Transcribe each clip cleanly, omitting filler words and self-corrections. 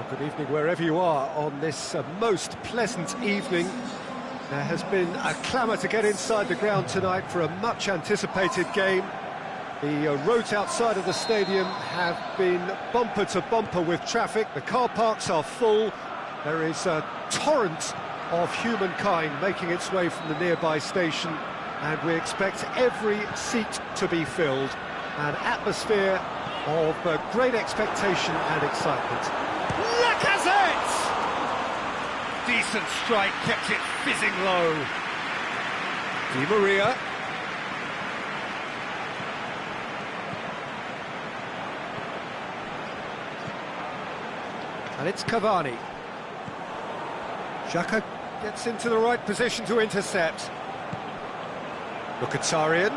Good evening wherever you are on this most pleasant evening. There has been a clamour to get inside the ground tonight for a much-anticipated game. The roads outside of the stadium have been bumper to bumper with traffic. The car parks are full. There is a torrent of humankind making its way from the nearby station, and we expect every seat to be filled. An atmosphere of great expectation and excitement. Lacazette! Decent strike, kept it fizzing low. Di Maria. And it's Cavani. Xhaka gets into the right position to intercept. Mkhitaryan.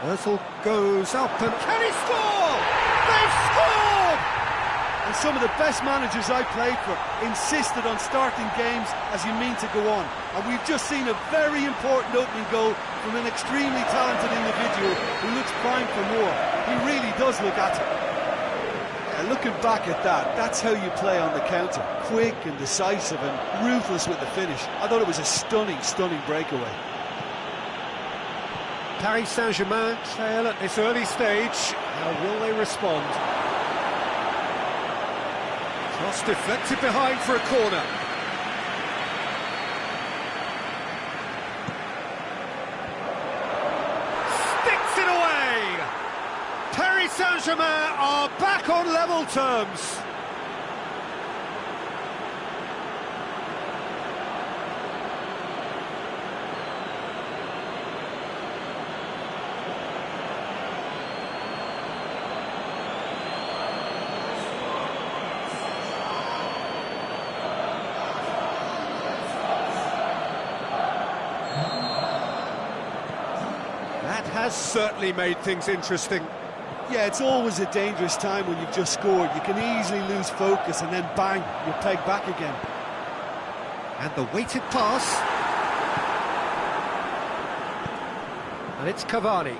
Özil goes up and can he score? They've scored! And some of the best managers I played for insisted on starting games as you mean to go on. And we've just seen a very important opening goal from an extremely talented individual who looks primed for more. He really does look at it. Looking back at that, that's how you play on the counter. Quick and decisive and ruthless with the finish. I thought it was a stunning, stunning breakaway. Paris Saint-Germain trail at this early stage. How will they respond? Cross deflected behind for a corner. Sticks it away! Paris Saint-Germain are back on level terms. That has certainly made things interesting. Yeah, it's always a dangerous time when you've just scored. You can easily lose focus and then bang, you're pegged back again. And the weighted pass. And it's Cavani.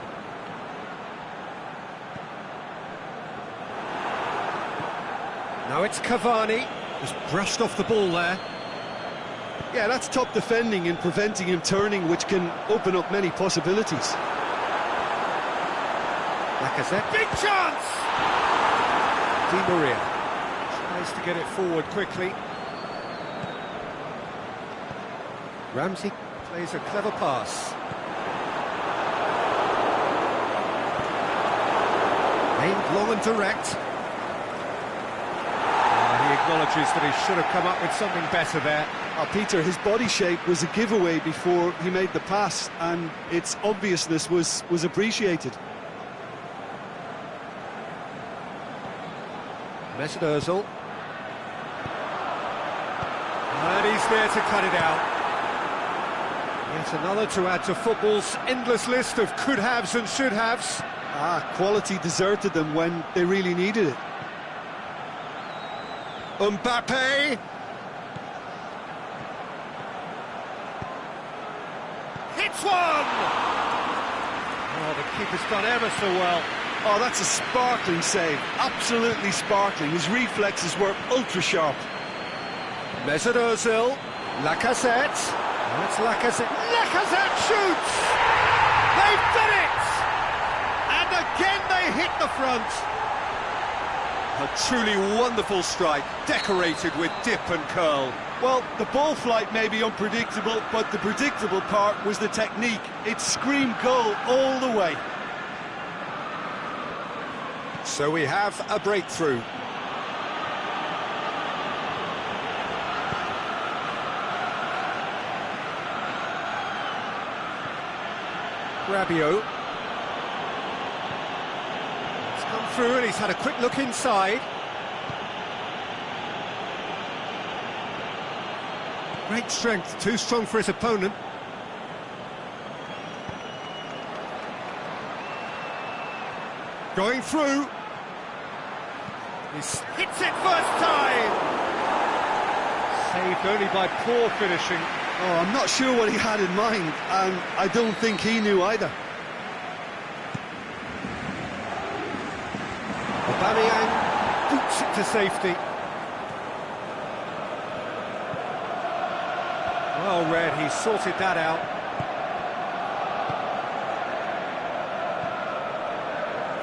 Now it's Cavani. Just brushed off the ball there. Yeah, that's top defending and preventing him turning, which can open up many possibilities. Lacazette. Big chance! Di Maria tries to get it forward quickly. Ramsey plays a clever pass. Aimed long and direct. He acknowledges that he should have come up with something better there. Peter, his body shape was a giveaway before he made the pass, and its obviousness was appreciated. Mesut Özil. And he's there to cut it out. Yet another to add to football's endless list of could-haves and should-haves. Quality deserted them when they really needed it. Mbappe. Hits one! Oh, the keeper's done ever so well. Oh, that's a sparkling save. Absolutely sparkling. His reflexes were ultra-sharp. Mesut Özil. Lacazette. Oh, it's Lacazette. Lacazette shoots! They've done it! And again they hit the front. A truly wonderful strike, decorated with dip and curl. Well, the ball flight may be unpredictable, but the predictable part was the technique. It screamed goal all the way. So we have a breakthrough. Rabiot. He's come through and he's had a quick look inside. Great strength, too strong for his opponent. Going through. He hits it first time! Saved only by poor finishing. Oh, I'm not sure what he had in mind, and I don't think he knew either. Aubameyang to safety. Well read, he sorted that out.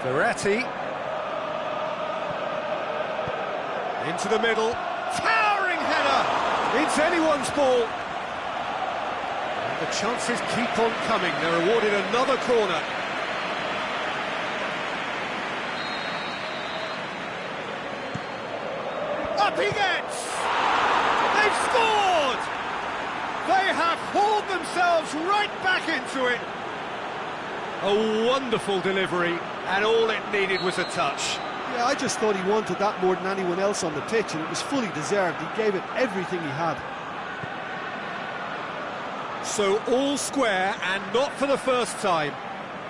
Verratti. Into the middle. Towering header! It's anyone's ball. And the chances keep on coming. They're awarded another corner. Up he gets! They've scored! They have hauled themselves right back into it. A wonderful delivery, and all it needed was a touch. Yeah, I just thought he wanted that more than anyone else on the pitch, and it was fully deserved. He gave it everything he had. So all square, and not for the first time.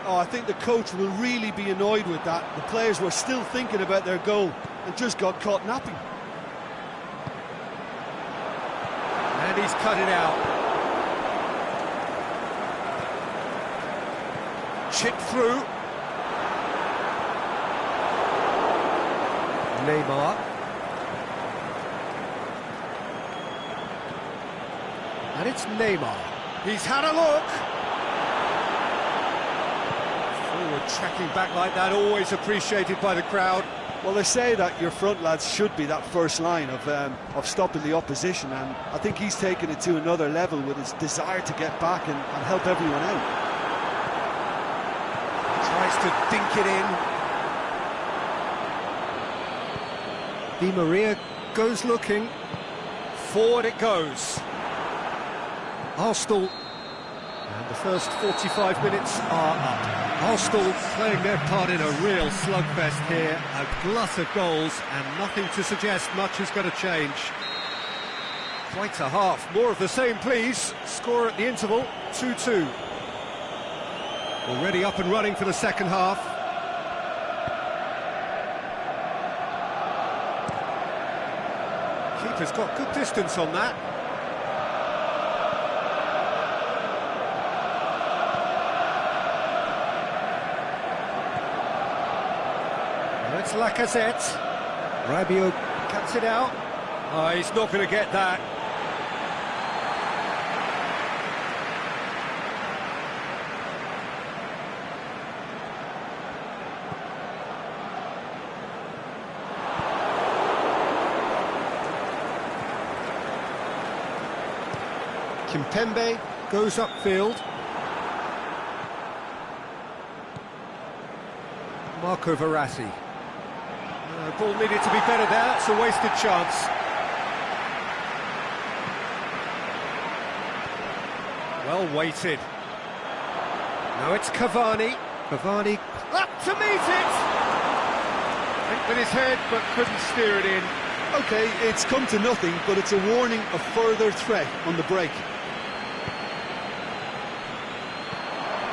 Oh, I think the coach will really be annoyed with that. The players were still thinking about their goal and just got caught napping. And he's cut it out. Chip through. Neymar. And it's Neymar. He's had a look. Forward tracking back like that, always appreciated by the crowd. Well, they say that your front lads should be that first line of stopping the opposition, and I think he's taken it to another level with his desire to get back and help everyone out. Tries to dink it in. Di Maria goes looking. Forward it goes. Arsenal, and the first 45 minutes are up. Arsenal playing their part in a real slugfest here. A glut of goals, and nothing to suggest much is going to change. Quite a half. More of the same, please. Score at the interval, 2-2. Already up and running for the second half. Keeper's got good distance on that. Now it's Lacazette. Rabiot cuts it out. Oh, he's not going to get that. Kimpembe goes upfield. Marco Verratti. Ball needed to be better there, it's a wasted chance. Well weighted. Now it's Cavani. Cavani Up to meet it! Went with his head, but couldn't steer it in. Okay, it's come to nothing, but it's a warning of further threat on the break.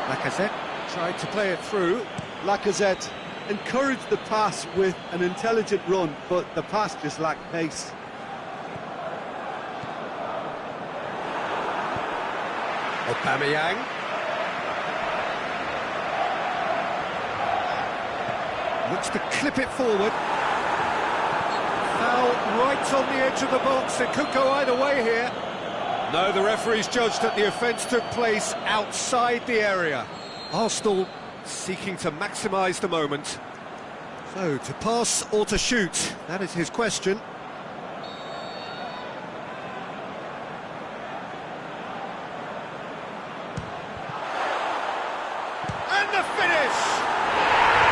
Lacazette tried to play it through. Lacazette encouraged the pass with an intelligent run, but the pass just lacked pace. Aubameyang. Looks to clip it forward. Foul right on the edge of the box. It could go either way here. No, the referee's judged that the offence took place outside the area. Arsenal seeking to maximise the moment. So, to pass or to shoot? That is his question. And the finish!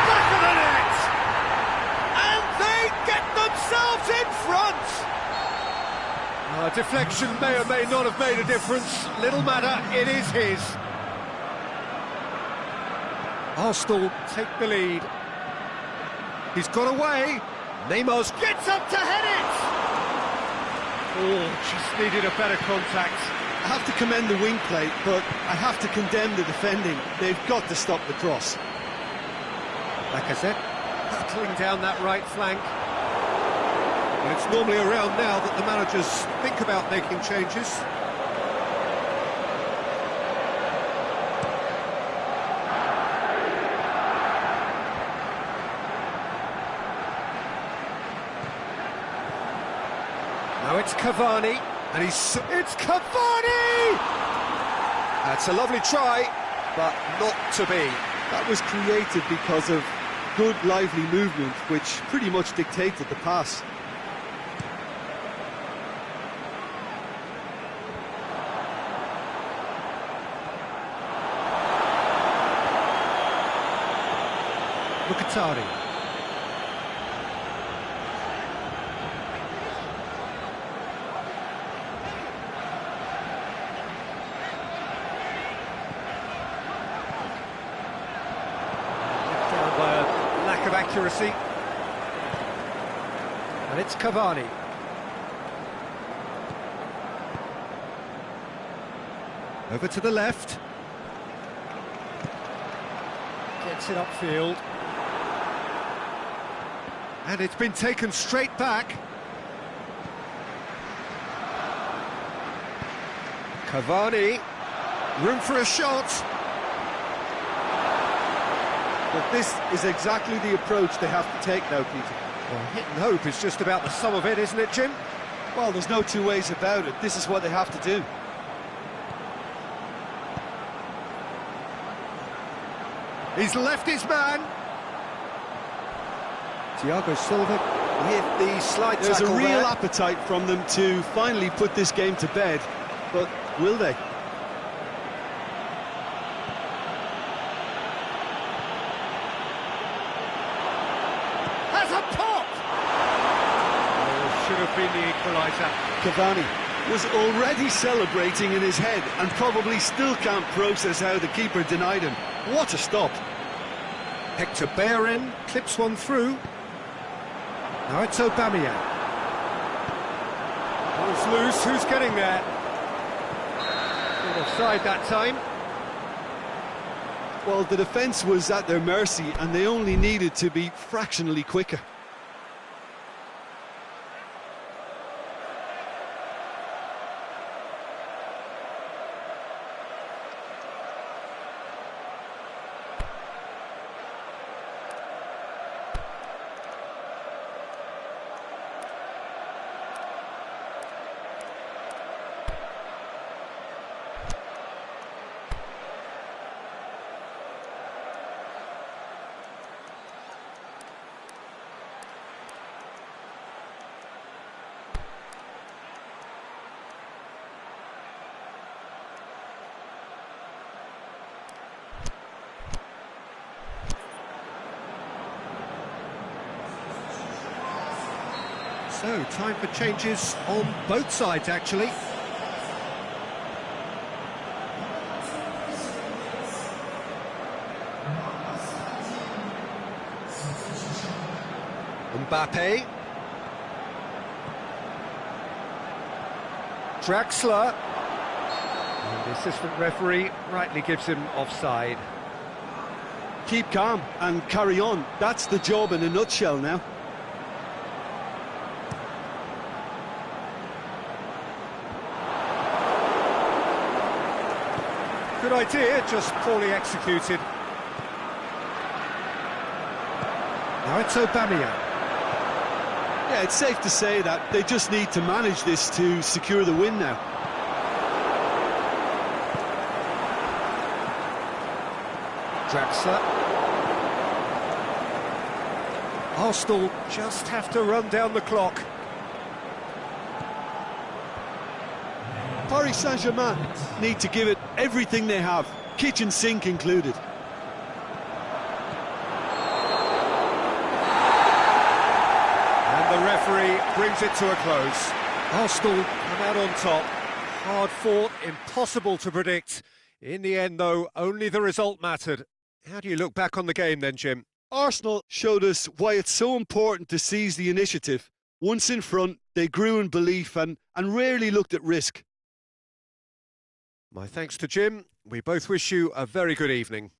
Back of the net! And they get themselves in front! Deflection may or may not have made a difference. Little matter, it is his. Arsenal take the lead. He's got away. Neymar's Gets up to head it! oh, just needed a better contact. I have to commend the wing play, but I have to condemn the defending. They've got to stop the cross. Lacazette battling down that right flank. And it's normally around now that the managers think about making changes. it's Cavani, and it's Cavani! That's a lovely try, but not to be. That was created because of good, lively movement, which pretty much dictated the pass. Mkhitaryan. Down by a lack of accuracy. And it's Cavani. Over to the left. Gets it upfield. And it's been taken straight back. Cavani, room for a shot. But this is exactly the approach they have to take now, Peter. Well, hit and hope is just about the sum of it, isn't it, Jim? Well, there's no two ways about it. This is what they have to do. He's left his man. Thiago Silva with the slide There's tackle a real there. appetite from them to finally put this game to bed, but will they? Has a pop! Oh, should have been the equaliser. Cavani was already celebrating in his head and probably still can't process how the keeper denied him. What a stop. Hector Bellerin clips one through. Now it's Aubameyang. Ball's loose, who's getting there? Not offside that time. Well, the defence was at their mercy and they only needed to be fractionally quicker. So, time for changes on both sides, actually. Mbappe. Draxler. And the assistant referee rightly gives him offside. Keep calm and carry on. That's the job in a nutshell now. Good idea, just poorly executed. Now it's Aubameyang. Yeah, it's safe to say that they just need to manage this to secure the win now. Draxler. Arsenal just have to run down the clock. Paris Saint-Germain need to give it everything they have, kitchen sink included. And the referee brings it to a close. Arsenal come out on top. Hard fought, impossible to predict. In the end, though, only the result mattered. How do you look back on the game then, Jim? Arsenal showed us why it's so important to seize the initiative. Once in front, they grew in belief and rarely looked at risk. My thanks to Jim. We both wish you a very good evening.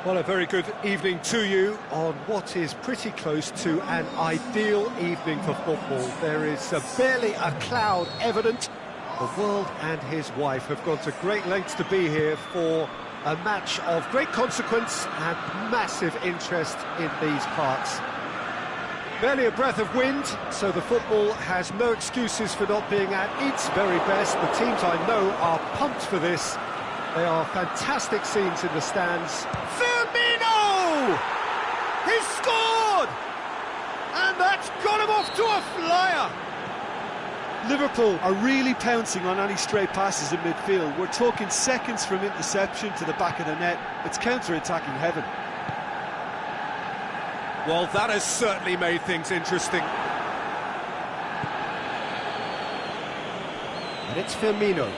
Well, a very good evening to you on what is pretty close to an ideal evening for football. There is barely a cloud evident. The world and his wife have gone to great lengths to be here for a match of great consequence and massive interest in these parts. Barely a breath of wind, so the football has no excuses for not being at its very best. The teams I know are pumped for this. They are fantastic scenes in the stands. Firmino! He's scored! And that's got him off to a flyer! Liverpool are really pouncing on any stray passes in midfield. We're talking seconds from interception to the back of the net. It's counter-attacking heaven. Well, that has certainly made things interesting. And it's Firmino.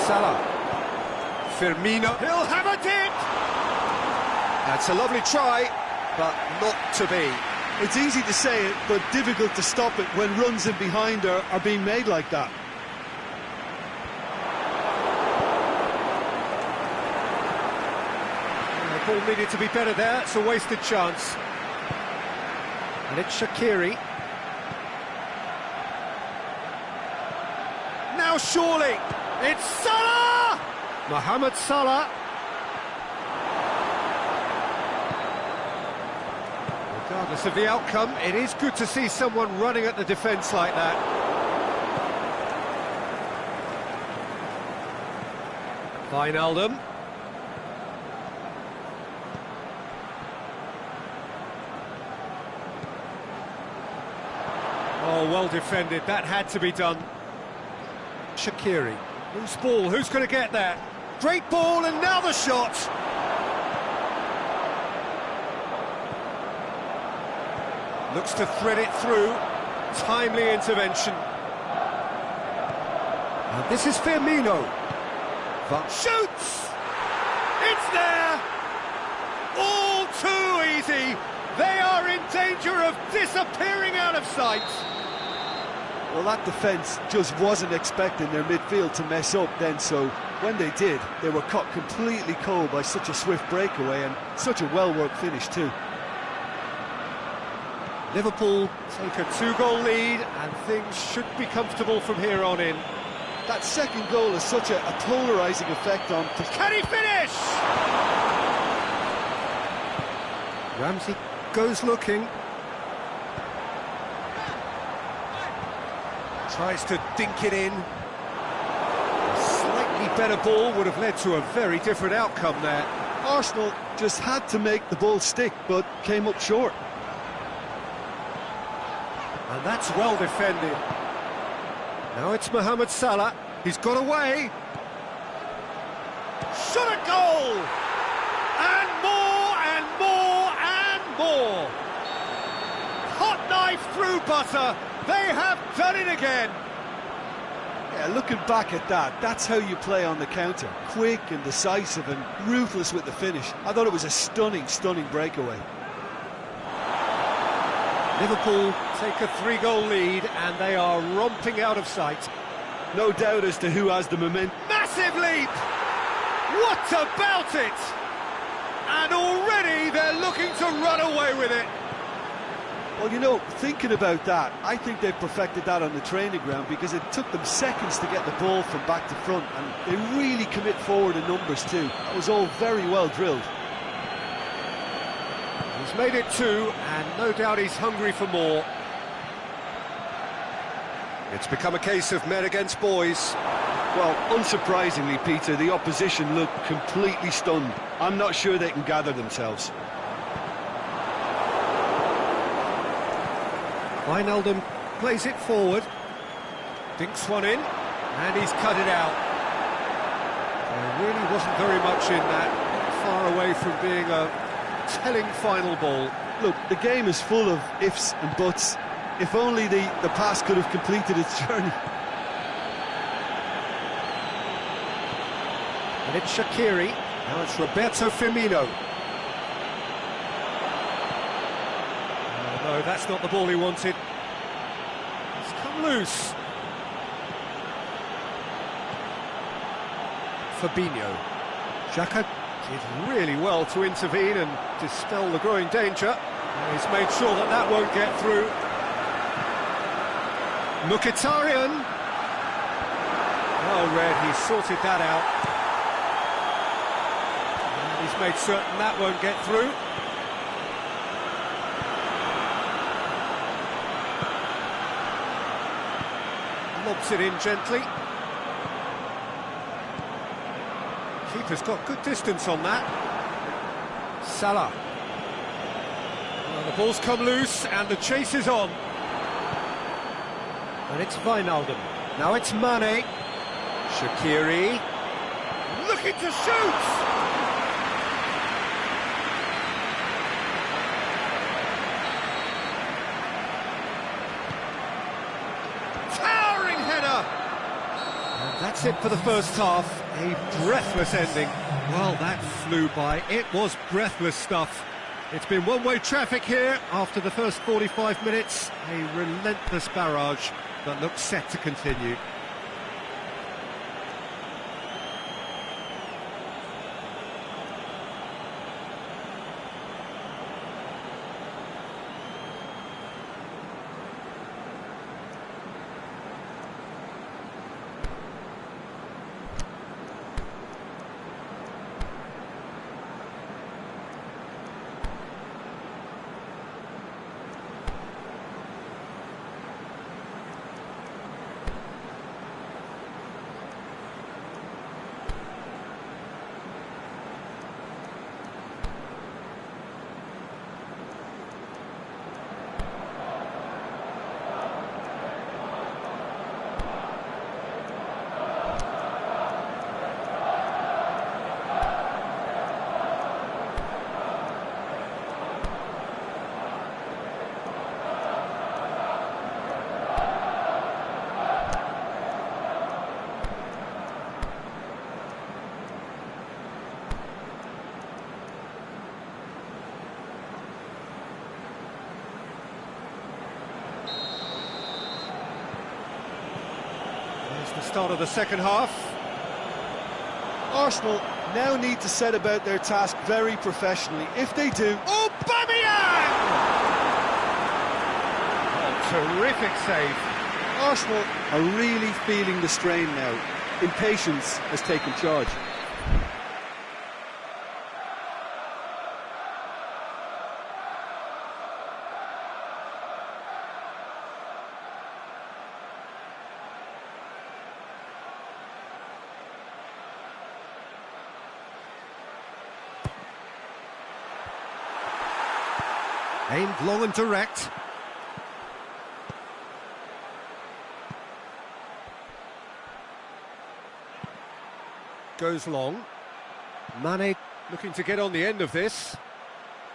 Salah. Firmino. He'll have it in! That's a lovely try, but not to be. It's easy to say it, but difficult to stop it when runs in behind are being made like that. The ball needed to be better there. It's a wasted chance. And it's Shaqiri. Now surely, it's Salah! Mohamed Salah. Regardless of the outcome, it is good to see someone running at the defence like that. Wijnaldum. Oh, well defended. That had to be done. Shaqiri. Loose ball. Who's going to get that? Great ball, and now the shot! Looks to thread it through. Timely intervention. And this is Firmino. Shoots! It's there! All too easy! They are in danger of disappearing out of sight! Well, that defence just wasn't expecting their midfield to mess up then, so when they did, they were caught completely cold by such a swift breakaway and such a well-worked finish too. Liverpool take a two-goal lead and things should be comfortable from here on in. That second goal has such a polarising effect on... Can he finish? Ramsey goes looking. Tries to dink it in. A slightly better ball would have led to a very different outcome there. Arsenal just had to make the ball stick, but came up short. And that's well defended. Now it's Mohamed Salah. He's got away. Shot a goal! And more and more and more! Hot knife through butter. They have done it again. Yeah, looking back at that, that's how you play on the counter. Quick and decisive and ruthless with the finish. I thought it was a stunning, stunning breakaway. Liverpool take a three-goal lead and they are romping out of sight. No doubt as to who has the momentum. Massive leap! What about it? And already they're looking to run away with it. Well, you know, thinking about that, I think they've perfected that on the training ground because it took them seconds to get the ball from back to front, and they really commit forward in numbers too. That was all very well drilled. He's made it two, and no doubt he's hungry for more. It's become a case of men against boys. Well, unsurprisingly, Peter, the opposition look completely stunned. I'm not sure they can gather themselves. Wijnaldum plays it forward, dinks one in, and he's cut it out. There really wasn't very much in that, far away from being a telling final ball. Look, the game is full of ifs and buts. If only the pass could have completed its journey. And it's Shaqiri, now it's Roberto Firmino. No, that's not the ball he wanted. It's come loose. Fabinho. Xhaka did really well to intervene and dispel the growing danger. He's made sure that that won't get through. Mkhitaryan. Well read, he sorted that out. And he's made certain that won't get through. Lobs it in gently. Keeper's got good distance on that. Salah. Well, the ball's come loose and the chase is on. And it's Wijnaldum. Now it's Mane. Shaqiri. Looking to shoot! Towering header! And that's it for the first half. A breathless ending. Well, that flew by. It was breathless stuff. It's been one-way traffic here after the first 45 minutes. A relentless barrage that looks set to continue. The start of the second half. Arsenal now need to set about their task very professionally. If they do... Aubameyang! Oh, terrific save. Arsenal are really feeling the strain now. Impatience has taken charge. Aimed long and direct. Goes long. Mane looking to get on the end of this.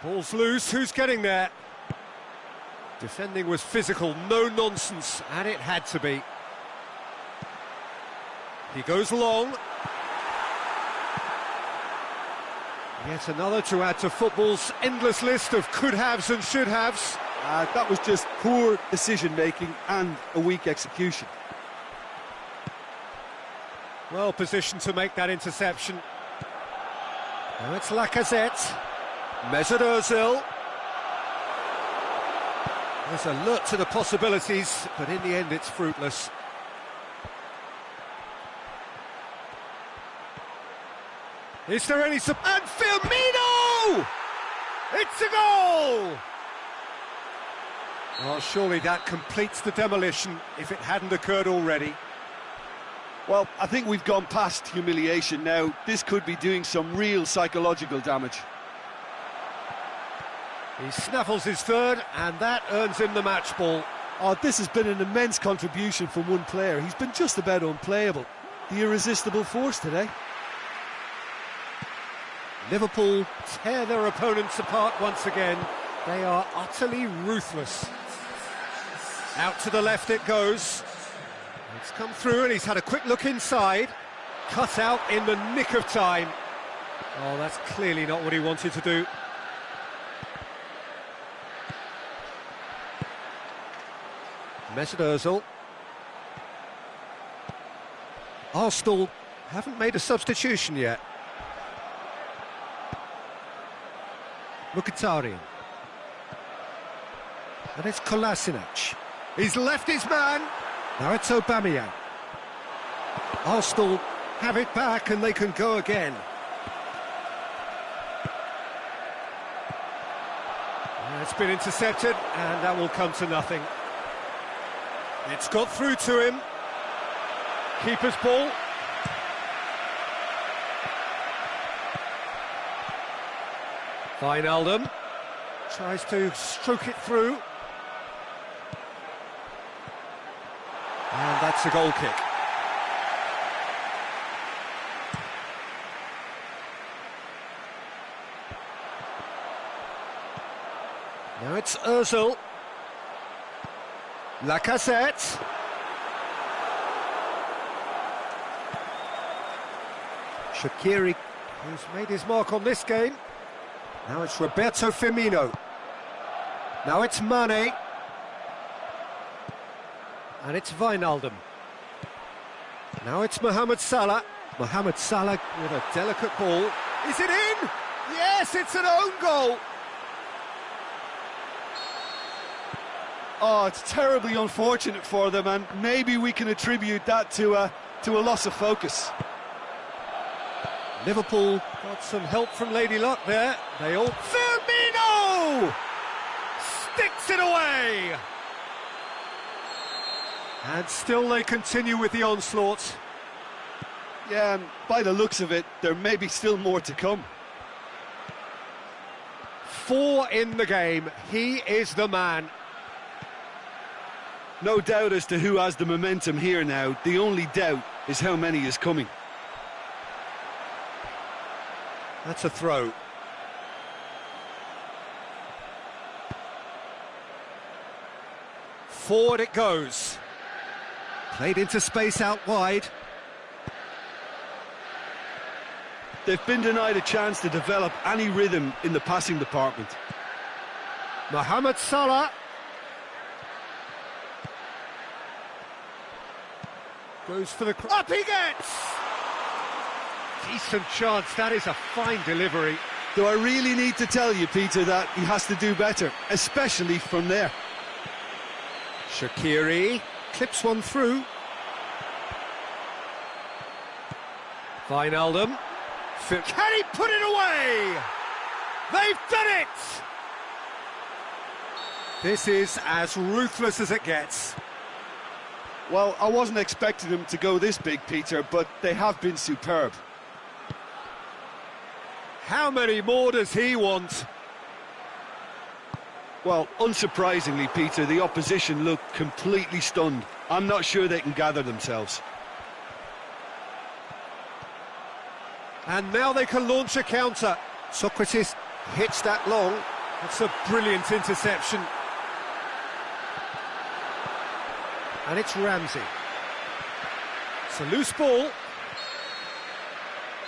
Ball's loose, who's getting there? Defending was physical, no nonsense, and it had to be. He goes long. Yet another to add to football's endless list of could-haves and should-haves. That was just poor decision-making and a weak execution. Well positioned to make that interception. Now it's Lacazette. Mesut Ozil. There's alert to the possibilities, but in the end it's fruitless. Is there any... And Firmino! It's a goal! Well, surely that completes the demolition if it hadn't occurred already. Well, I think we've gone past humiliation now. This could be doing some real psychological damage. He snaffles his third, and that earns him the match ball. Oh, this has been an immense contribution from one player. He's been just about unplayable. The irresistible force today. Liverpool tear their opponents apart once again. They are utterly ruthless. Out to the left it goes. It's come through and he's had a quick look inside. Cut out in the nick of time. Oh, that's clearly not what he wanted to do. Mesut Ozil. Arsenal haven't made a substitution yet. Mkhitaryan. And it's Kolasinac. He's left his man. Now it's Aubameyang. Arsenal have it back and they can go again. It's been intercepted and that will come to nothing. It's got through to him. Keeper's ball. Wijnaldum tries to stroke it through. And that's a goal kick. Now it's Ozil. Lacazette. Shaqiri, who's made his mark on this game. Now it's Roberto Firmino. Now it's Mane. And it's Wijnaldum. Now it's Mohamed Salah. Mohamed Salah with a delicate ball. Is it in? Yes, it's an own goal. Oh, it's terribly unfortunate for them, and maybe we can attribute that to a loss of focus. Liverpool got some help from Lady Luck there. They all... Firmino! Sticks it away! And still they continue with the onslaught. Yeah, and by the looks of it, there may be still more to come. 4 in the game. He is the man. No doubt as to who has the momentum here now. The only doubt is how many is coming. That's a throw. Forward it goes. Played into space out wide. They've been denied a chance to develop any rhythm in the passing department. Mohamed Salah. Goes for the... Up he gets! Decent chance, that is a fine delivery. Do I really need to tell you, Peter, that he has to do better, especially from there? Shaqiri clips one through. Wijnaldum. Can he put it away? They've done it! This is as ruthless as it gets. Well, I wasn't expecting them to go this big, Peter, but they have been superb. How many more does he want? Well, unsurprisingly, Peter, the opposition look completely stunned. I'm not sure they can gather themselves. And now they can launch a counter. Socrates hits that long. It's a brilliant interception. And it's Ramsey. It's a loose ball.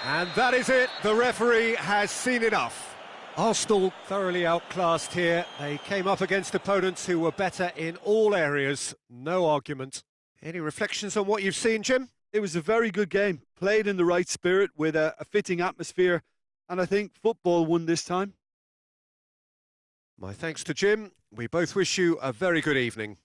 And that is it. The referee has seen enough. Arsenal thoroughly outclassed here. They came up against opponents who were better in all areas. No argument. Any reflections on what you've seen, Jim? It was a very good game. Played in the right spirit with a fitting atmosphere. And I think football won this time. My thanks to Jim. We both wish you a very good evening.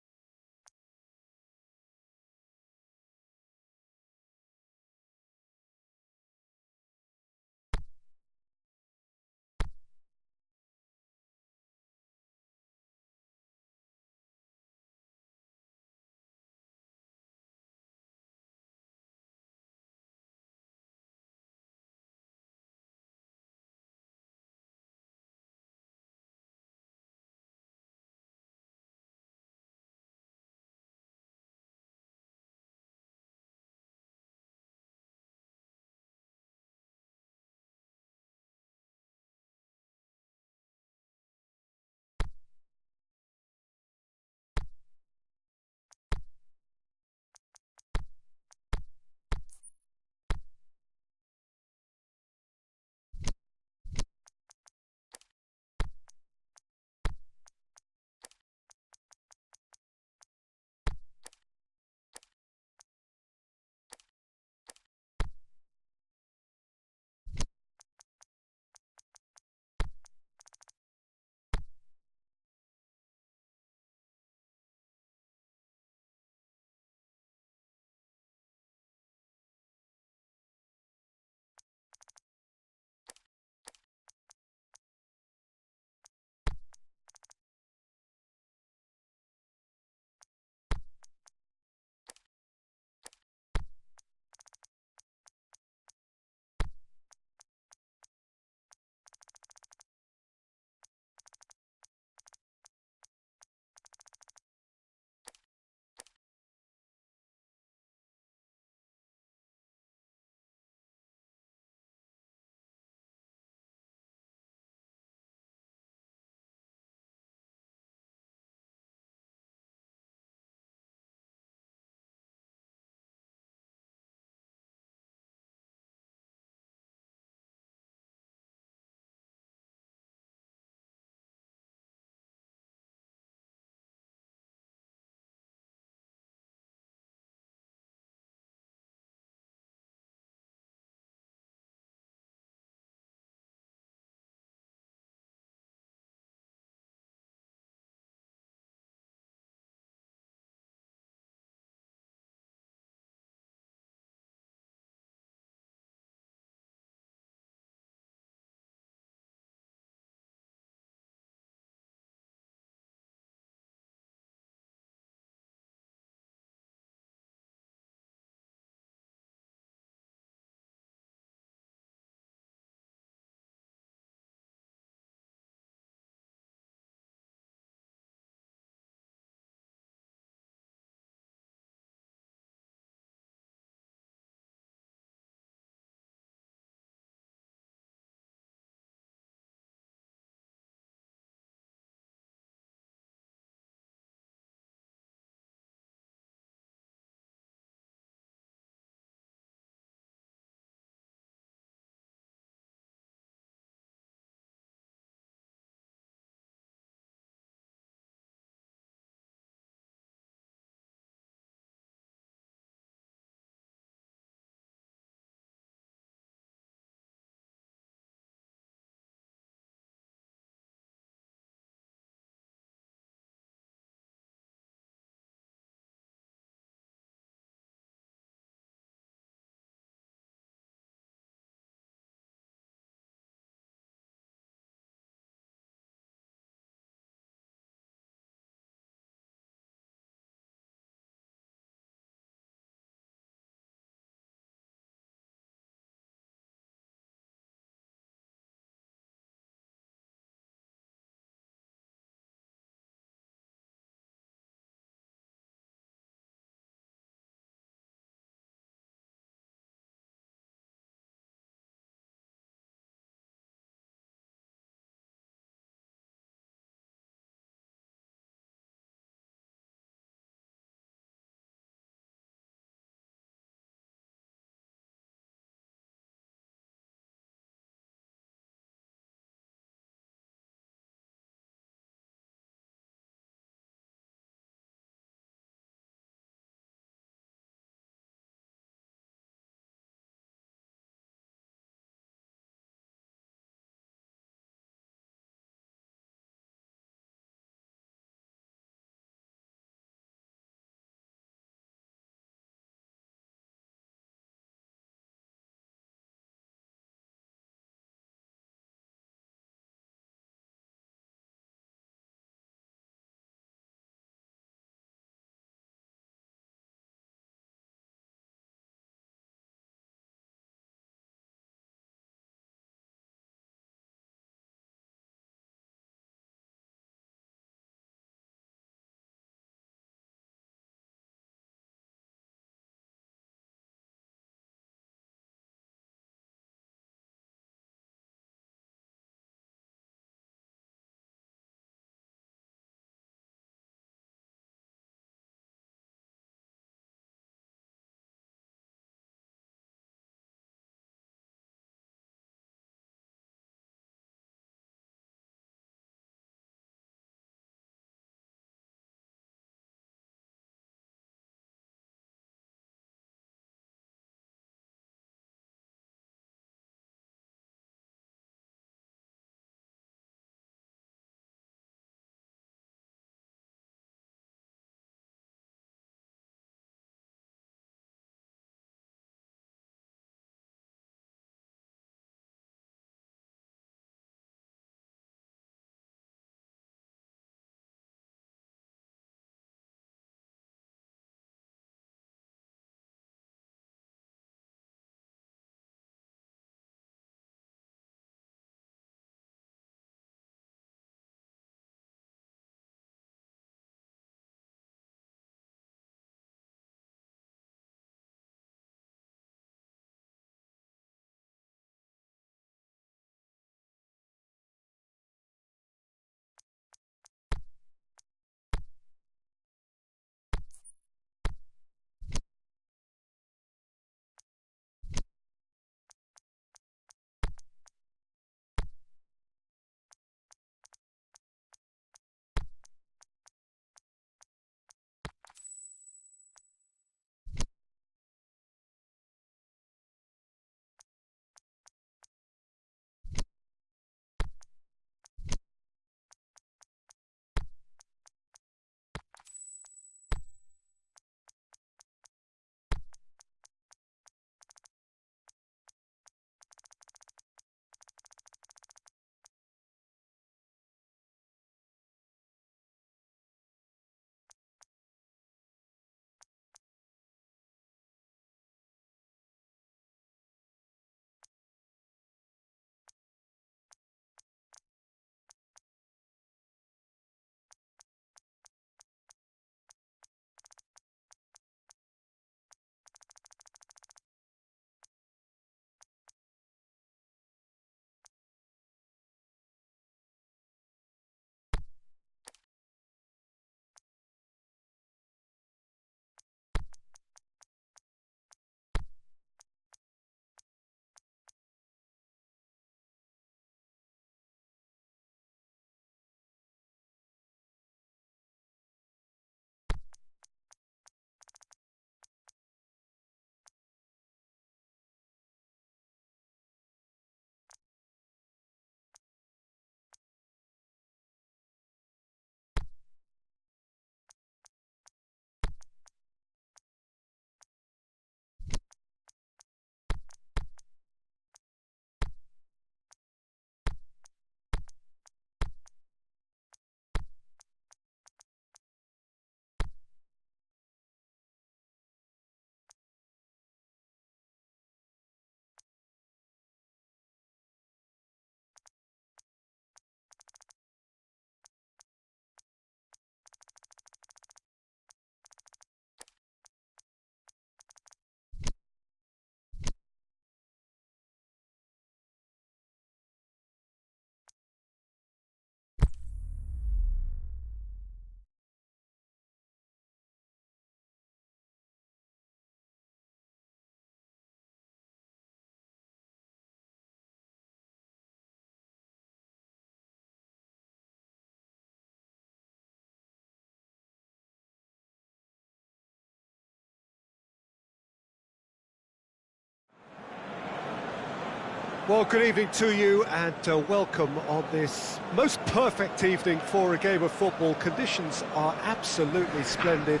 Well, good evening to you and welcome on this most perfect evening for a game of football. Conditions are absolutely splendid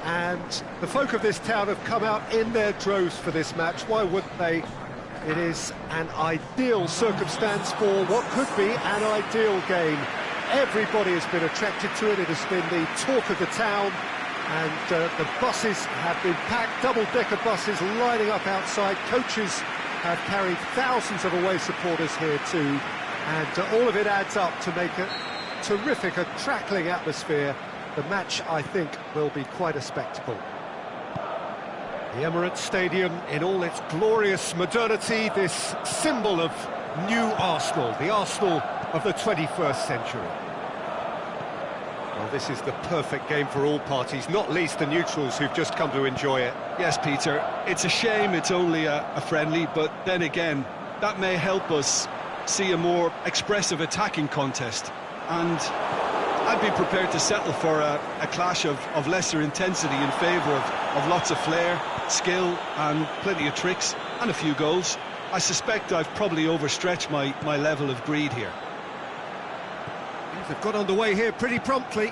and the folk of this town have come out in their droves for this match. Why wouldn't they? It is an ideal circumstance for what could be an ideal game. Everybody has been attracted to it. It has been the talk of the town, and the buses have been packed, double-decker buses lining up outside. Coaches have carried thousands of away supporters here too, and all of it adds up to make a terrific, a crackling atmosphere. The match, I think, will be quite a spectacle. The Emirates Stadium in all its glorious modernity, this symbol of new Arsenal, the Arsenal of the 21st century. Well, this is the perfect game for all parties, not least the neutrals who've just come to enjoy it. Yes, Peter, it's a shame it's only a friendly, but then again, that may help us see a more expressive attacking contest. And I'd be prepared to settle for a clash of lesser intensity in favour of lots of flair, skill and plenty of tricks and a few goals. I suspect I've probably overstretched my level of greed here. They've got underway here pretty promptly.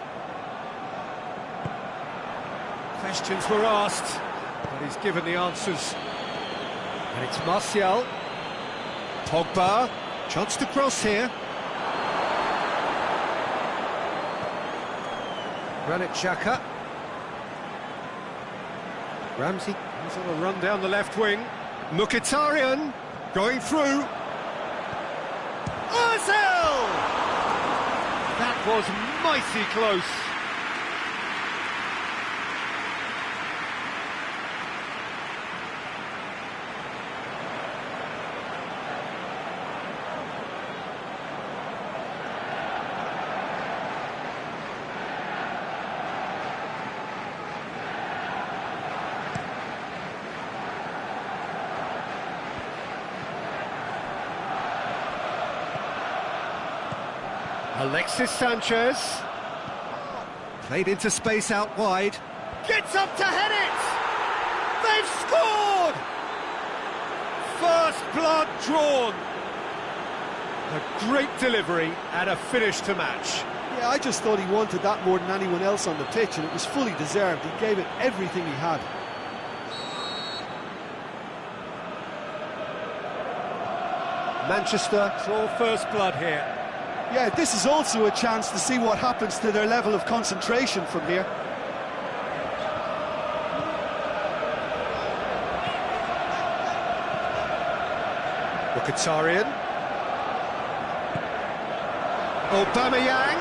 Questions were asked, but he's given the answers. And it's Martial. Pogba, chance to cross here. Granit Xhaka. Ramsey is on a run down the left wing. Mkhitaryan going through. Ozil! That was mighty close. Alexis Sanchez, played into space out wide, gets up to head it! They've scored! First blood drawn. A great delivery and a finish to match. Yeah, I just thought he wanted that more than anyone else on the pitch, and it was fully deserved. He gave it everything he had. Manchester draw first blood here. Yeah, this is also a chance to see what happens to their level of concentration from here. Mkhitaryan. Aubameyang.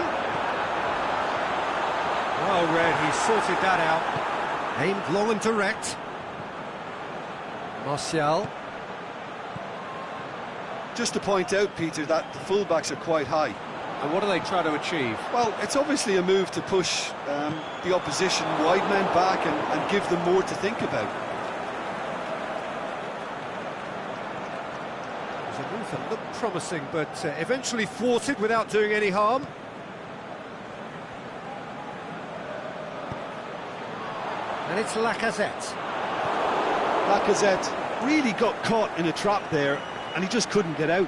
Well read, he sorted that out. Aimed long and direct. Martial. Just to point out, Peter, that the fullbacks are quite high. And what are they trying to achieve? Well, it's obviously a move to push the opposition wide men back and give them more to think about. It was a move that looked promising, but eventually thwarted without doing any harm. And it's Lacazette. Lacazette really got caught in a trap there, and he just couldn't get out.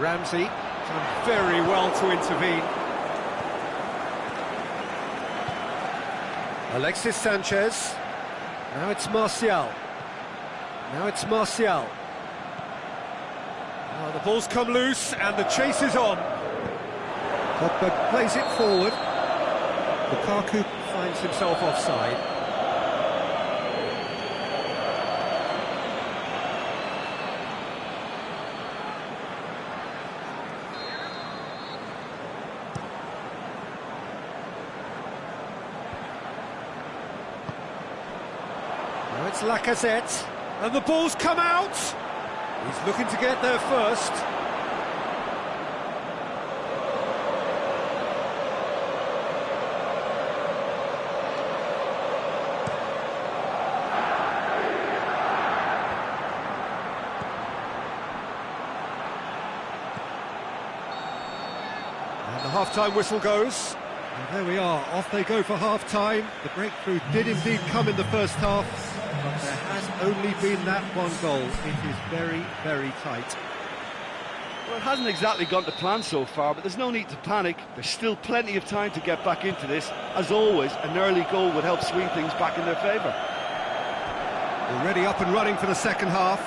Ramsey done very well to intervene. Alexis Sanchez. Now it's Martial. Now it's Martial. Oh, the ball's come loose and the chase is on. Pogba plays it forward. Lukaku finds himself offside. Now it's Lacazette, and the ball's come out. He's looking to get there first. And the half-time whistle goes. And there we are, off they go for half-time. The breakthrough did indeed come in the first half. But there has only been that one goal. It is very, very tight. Well, it hasn't exactly gone to plan so far, but there's no need to panic. There's still plenty of time to get back into this. As always, an early goal would help swing things back in their favour. Already up and running for the second half.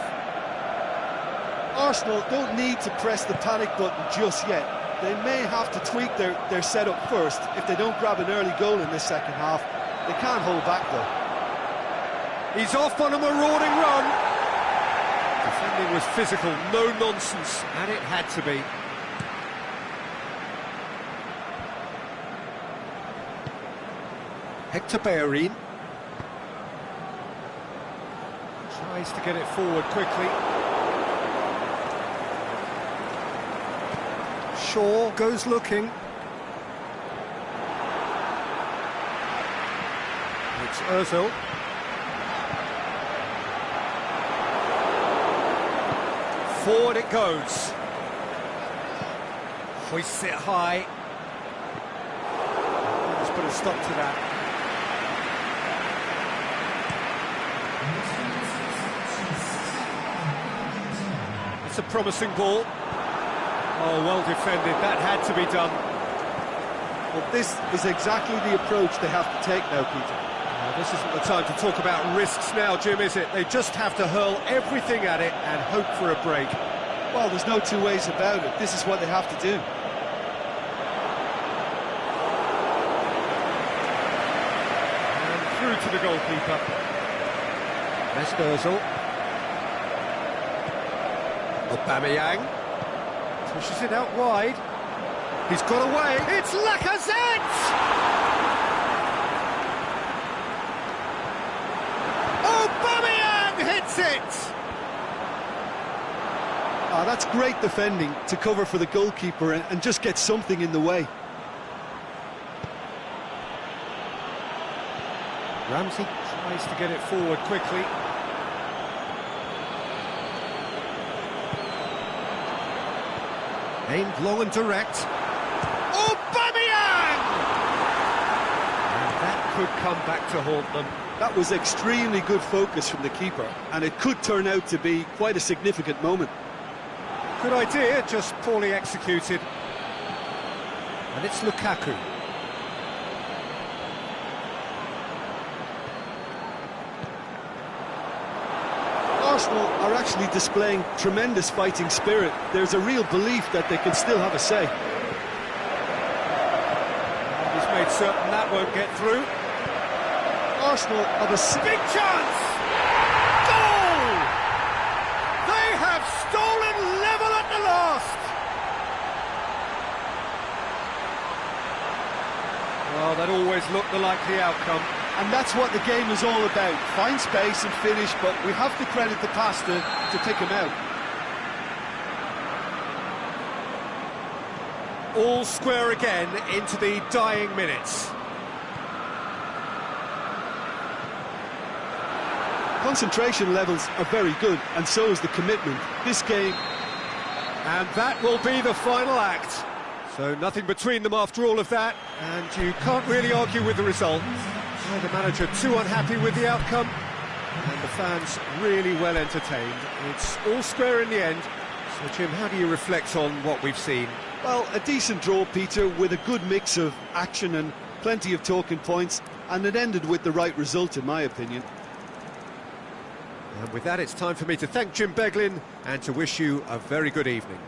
Arsenal don't need to press the panic button just yet. They may have to tweak their setup first. If they don't grab an early goal in this second half, they can't hold back though. He's off on a marauding run. Defending was physical, no nonsense, and it had to be. Hector Bellerin tries to get it forward quickly. Shaw goes looking. It's Ozil. Forward it goes. Hoists it high. Let's put a stop to that. It's a promising ball. Oh, well defended. That had to be done. Well, this is exactly the approach they have to take now, Peter. This isn't the time to talk about risks now, Jim, is it? They just have to hurl everything at it and hope for a break. Well, there's no two ways about it. This is what they have to do. And through to the goalkeeper. Mesut Ozil. Aubameyang. Pushes it out wide. He's got away. It's Lacazette! It. That's great defending to cover for the goalkeeper and just get something in the way. Ramsey tries to get it forward quickly. Aimed long and direct. Aubameyang! And that could come back to haunt them. That was extremely good focus from the keeper, and it could turn out to be quite a significant moment. Good idea, just poorly executed. And it's Lukaku. Arsenal are actually displaying tremendous fighting spirit. There's a real belief that they can still have a say. And he's made certain that won't get through. Arsenal have a big chance! Goal! They have stolen level at the last! Well, that always looked the likely outcome. And that's what the game is all about. Find space and finish, but we have to credit the passer to pick him out. All square again into the dying minutes. Concentration levels are very good, and so is the commitment. This game... And that will be the final act. So nothing between them after all of that, and you can't really argue with the result. The manager too unhappy with the outcome, and the fans really well entertained. It's all square in the end. So, Jim, how do you reflect on what we've seen? Well, a decent draw, Peter, with a good mix of action and plenty of talking points, and it ended with the right result, in my opinion. And with that, it's time for me to thank Jim Beglin and to wish you a very good evening.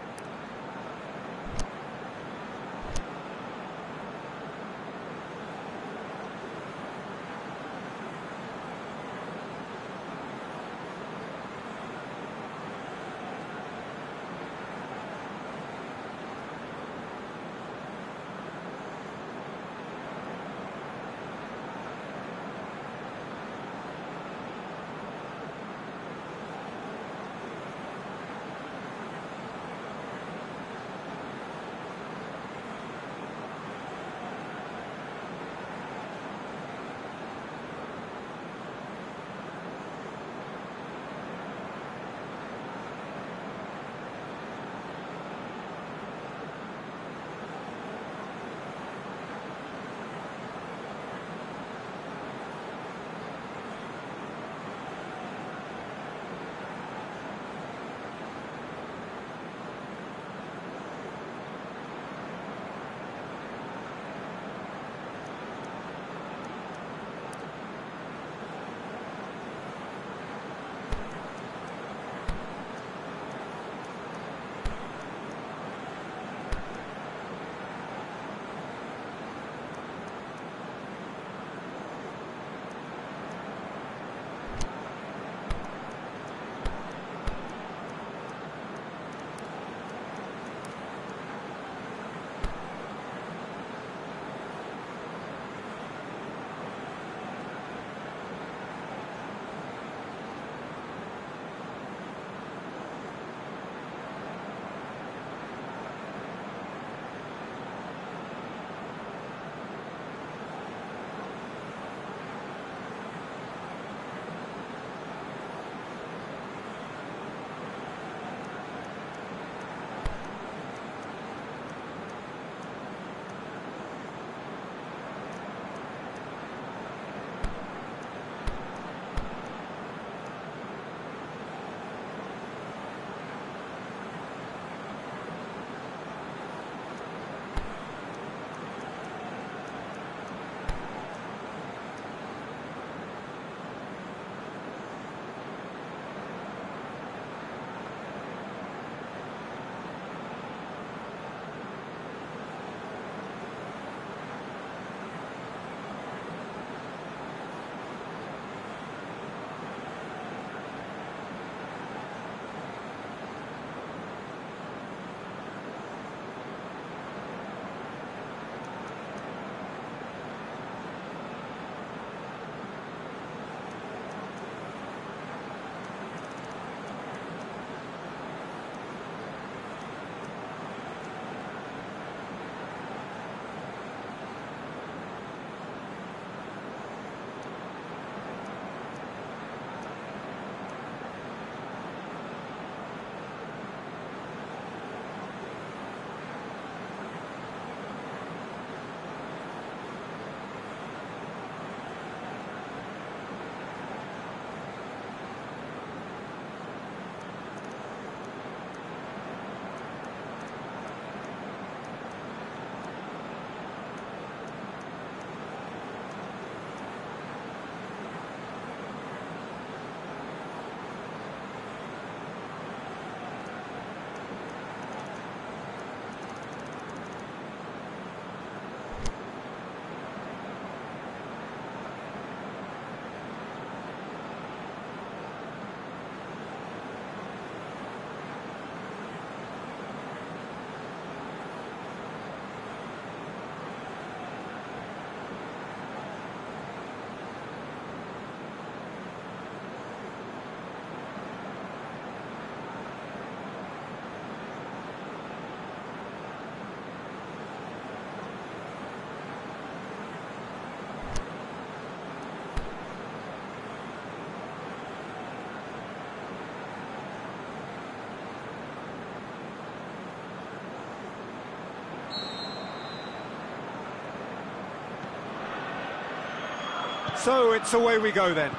So it's away we go then.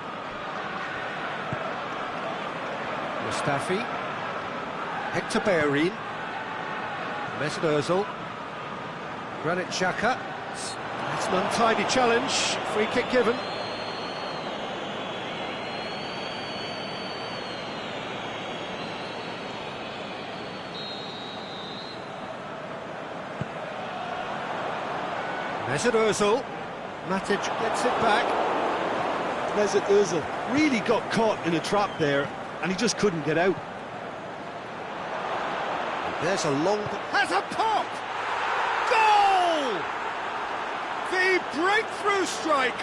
Mustafi. Hector Bellerin. Mesut Ozil. Granit Xhaka. That's an untidy challenge. Free kick given. Mesut Ozil. Matic gets it back. Mesut Ozil really got caught in a trap there, and he just couldn't get out. There's a long... Has a pop! Goal! The breakthrough strike!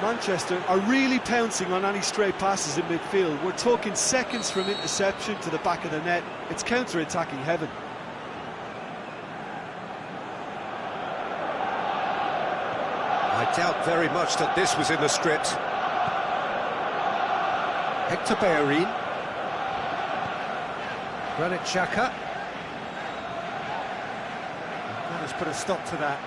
Manchester are really pouncing on any stray passes in midfield. We're talking seconds from interception to the back of the net. It's counter-attacking heaven. I doubt very much that this was in the script. Hector Bellerin. Granit Xhaka. That has put a stop to that.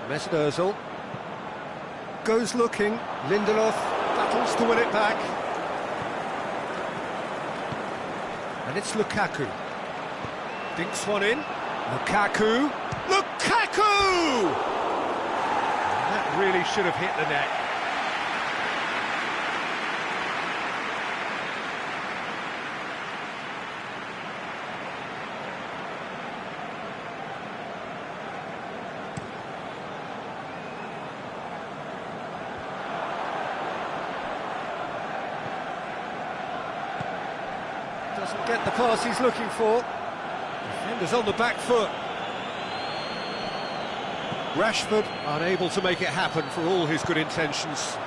Mesut Ozil. Goes looking. Lindelof battles to win it back. And it's Lukaku. Dinks one in. Lukaku! Lukaku! That really should have hit the net. Doesn't get the pass he's looking for. Defenders on the back foot. Rashford unable to make it happen for all his good intentions.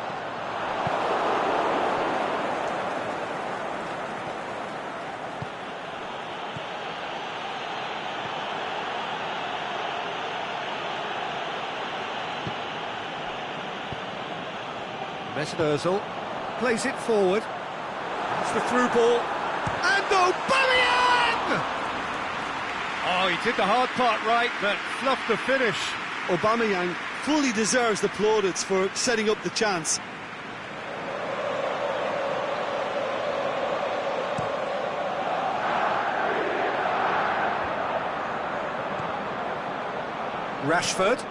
Mesut Ozil plays it forward. That's the through ball. And Aubameyang! Oh, he did the hard part right, but fluffed the finish. Aubameyang fully deserves the plaudits for setting up the chance. Rashford.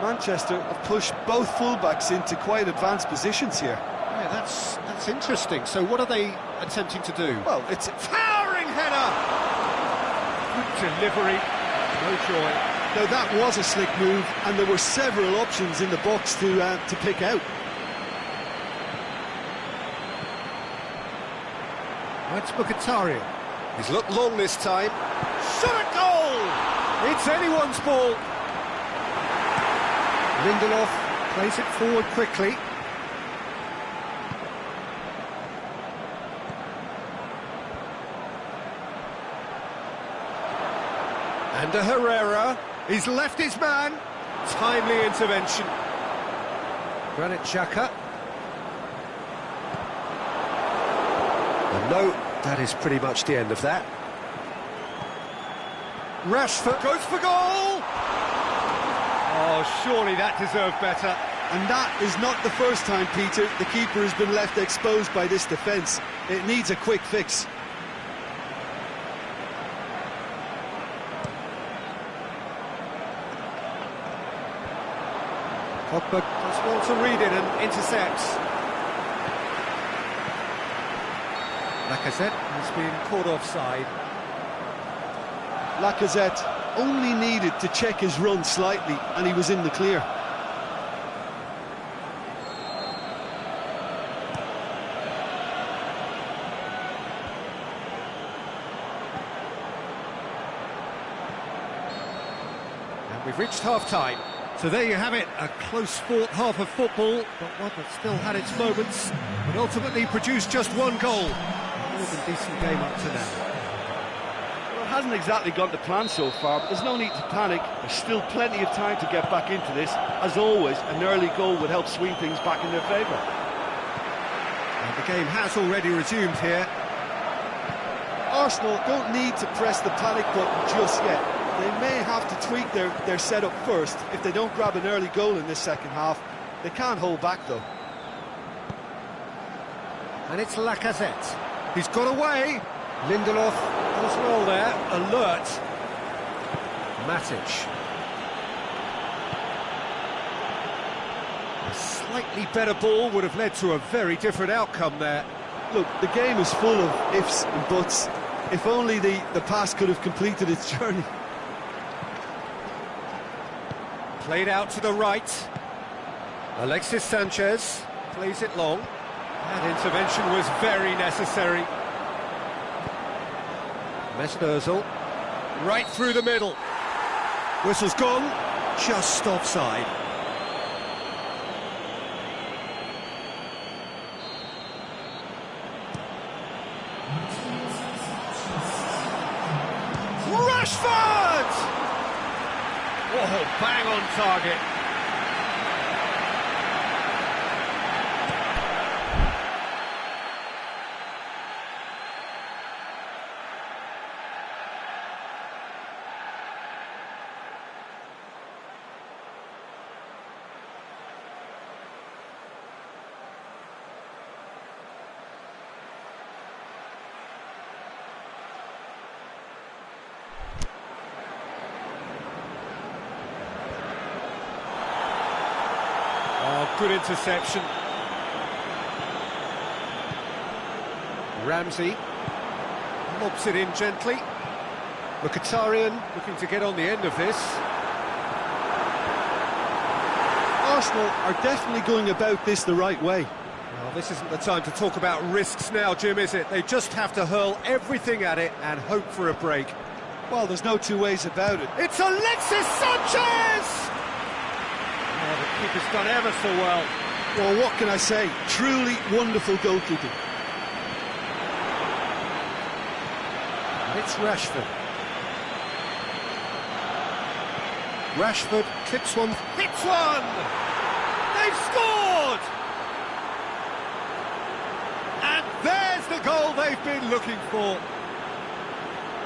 Manchester have pushed both fullbacks into quite advanced positions here. Yeah, that's interesting. So what are they attempting to do? Well, it's a Towering header! Good delivery, no joy. Now that was a slick move, and there were several options in the box to pick out. That's Mkhitaryan. He's looked long this time. Shot at goal! It's anyone's ball. Lindelof plays it forward quickly. And Herrera. He's left his man. Timely intervention. Granit Xhaka. And no, that is pretty much the end of that. Rashford goes for goal! Oh, surely that deserved better. And that is not the first time, Peter, the keeper has been left exposed by this defence. It needs a quick fix. Pogba does well to read it and intercepts. Lacazette has been caught offside. Lacazette only needed to check his run slightly and he was in the clear. And we've reached half-time. So there you have it, a close-fought half of football, but one that still had its moments, but ultimately produced just one goal. More than decent game up to now. Well, it hasn't exactly gone to plan so far, but there's no need to panic. There's still plenty of time to get back into this. As always, an early goal would help swing things back in their favour. And the game has already resumed here. Arsenal don't need to press the panic button just yet. They may have to tweak their setup first. If they don't grab an early goal in this second half, they can't hold back though. And it's Lacazette. He's got away. Lindelof as well there, alert. Matic. A slightly better ball would have led to a very different outcome there. Look, the game is full of ifs and buts. If only the pass could have completed its journey. Played out to the right. Alexis Sanchez plays it long. That intervention was very necessary. Mesut Ozil, right through the middle. Whistle's gone, just offside. Rashford! Oh, bang on target. Oh, good interception. Ramsey lobs it in gently. Mkhitaryan looking to get on the end of this. Arsenal are definitely going about this the right way. Well, this isn't the time to talk about risks now, Jim, is it? They just have to hurl everything at it and hope for a break. Well, there's no two ways about it. It's Alexis Sanchez! Oh, the keeper's done ever so well. Well, what can I say? Truly wonderful goalkeeping. It's Rashford. Rashford clips one, hits one! They've scored! And there's the goal they've been looking for.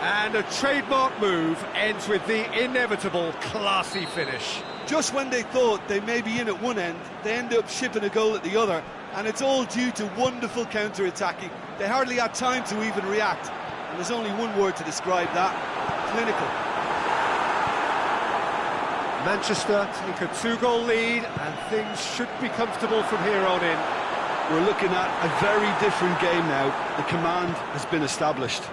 And a trademark move ends with the inevitable classy finish. Just when they thought they may be in at one end, they end up shipping a goal at the other, and it's all due to wonderful counter-attacking. They hardly had time to even react, and there's only one word to describe that: clinical. Manchester take a 2-goal lead, and things should be comfortable from here on in. We're looking at a very different game now. The command has been established.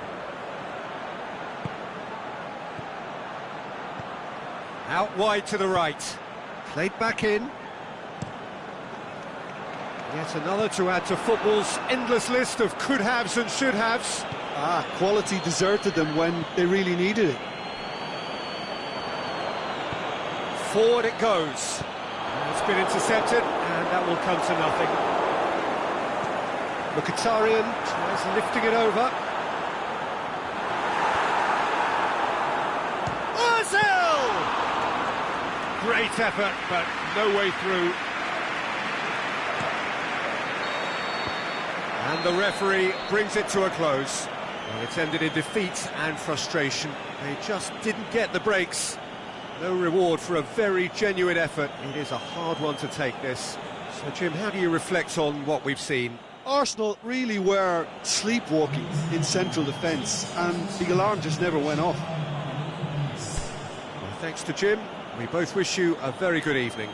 Out wide to the right. Played back in. Yet another to add to football's endless list of could-haves and should-haves. Quality deserted them when they really needed it. Forward it goes. It's been intercepted, and that will come to nothing. Mkhitaryan tries lifting it over. Ozil! Great effort, but no way through. And the referee brings it to a close. Well, it's ended in defeat and frustration. They just didn't get the breaks. No reward for a very genuine effort. It is a hard one to take, this. So, Jim, how do you reflect on what we've seen? Arsenal really were sleepwalking in central defence, and the alarm just never went off. Well, thanks to Jim. We both wish you a very good evening.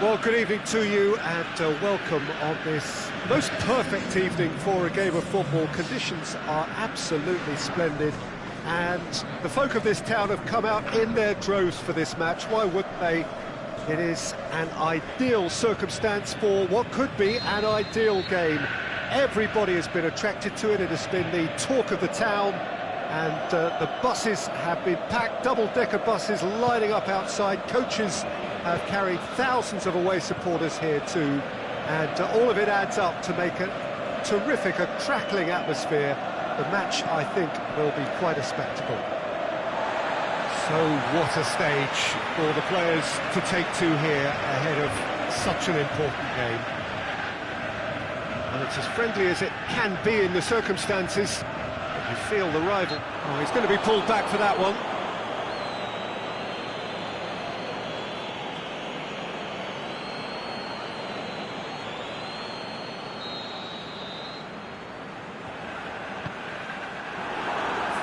Well, good evening to you and welcome on this most perfect evening for a game of football. Conditions are absolutely splendid and the folk of this town have come out in their droves for this match. Why wouldn't they? It is an ideal circumstance for what could be an ideal game. Everybody has been attracted to it. It has been the talk of the town, and the buses have been packed, double-decker buses lining up outside. Coaches have carried thousands of away supporters here too, and all of it adds up to make a terrific, a crackling atmosphere. The match, I think, will be quite a spectacle. So what a stage for the players to take to here ahead of such an important game. And it's as friendly as it can be in the circumstances. But you feel the rival. Oh, he's going to be pulled back for that one.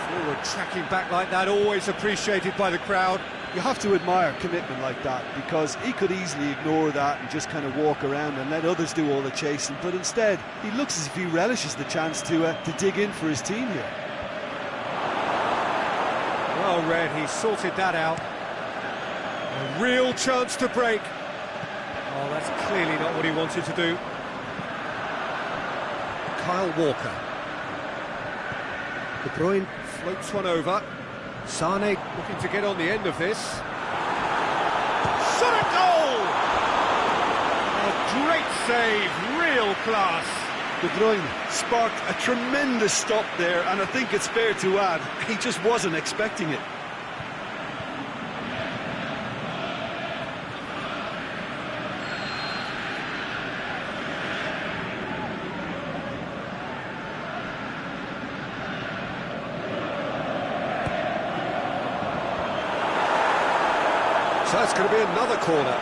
Forward tracking back like that, always appreciated by the crowd. You have to admire commitment like that, because he could easily ignore that and just kind of walk around and let others do all the chasing, but instead he looks as if he relishes the chance to dig in for his team here. Well read, he sorted that out. A real chance to break. Oh, that's clearly not what he wanted to do. Kyle Walker. De Bruyne Floats one over. Sane Looking to get on the end of this. Shot at goal! A great save, real class. De Bruyne sparked a tremendous stop there, and I think it's fair to add, he just wasn't expecting it. So that's going to be another corner.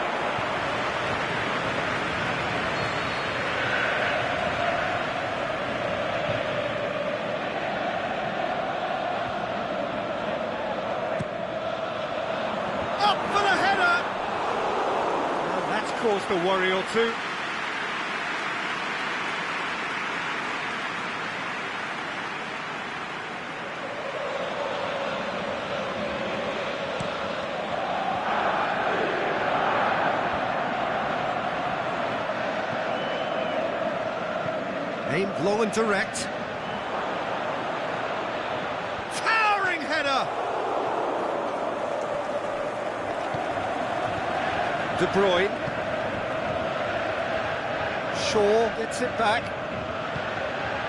Up for the header! Well, that's caused a worry or two. Aimed long and direct. Towering header! De Bruyne. Shaw gets it back.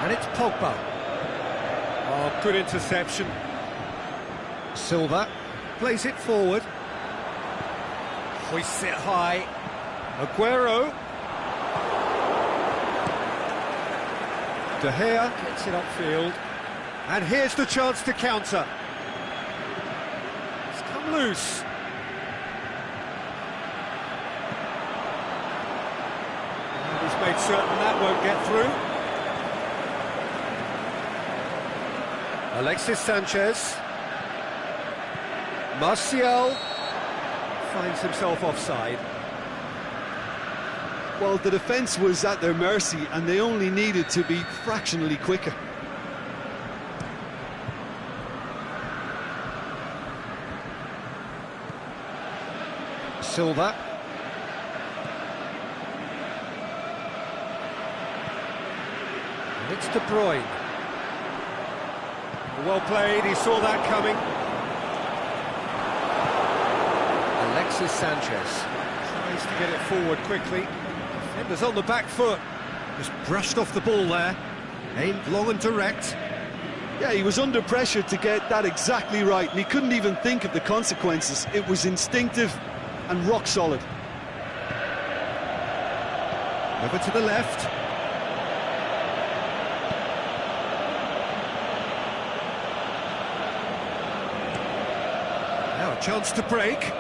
And it's Pogba. Oh, good interception. Silva plays it forward. Hoists it high. Aguero. De Gea. Gets it upfield. And here's the chance to counter. It's come loose. And he's made certain that won't get through. Alexis Sanchez. Martial Finds himself offside. Well, the defence was at their mercy, and they only needed to be fractionally quicker. Silva. And it's De Bruyne. Well played, he saw that coming. Alexis Sanchez. Tries to get it forward quickly. Defenders on the back foot. Just brushed off the ball there. Aimed long and direct. Yeah, he was under pressure to get that exactly right, and he couldn't even think of the consequences. It was instinctive and rock solid. Over to the left. Now a chance to break.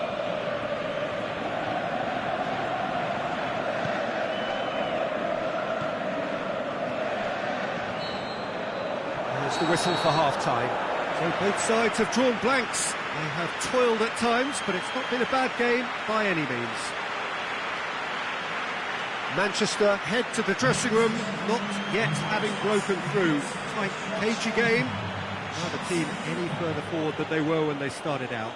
There's the whistle for half-time. So both sides have drawn blanks. They have toiled at times, but it's not been a bad game by any means. Manchester head to the dressing room, not yet having broken through. Tight, cagey game. Neither team any further forward than they were when they started out.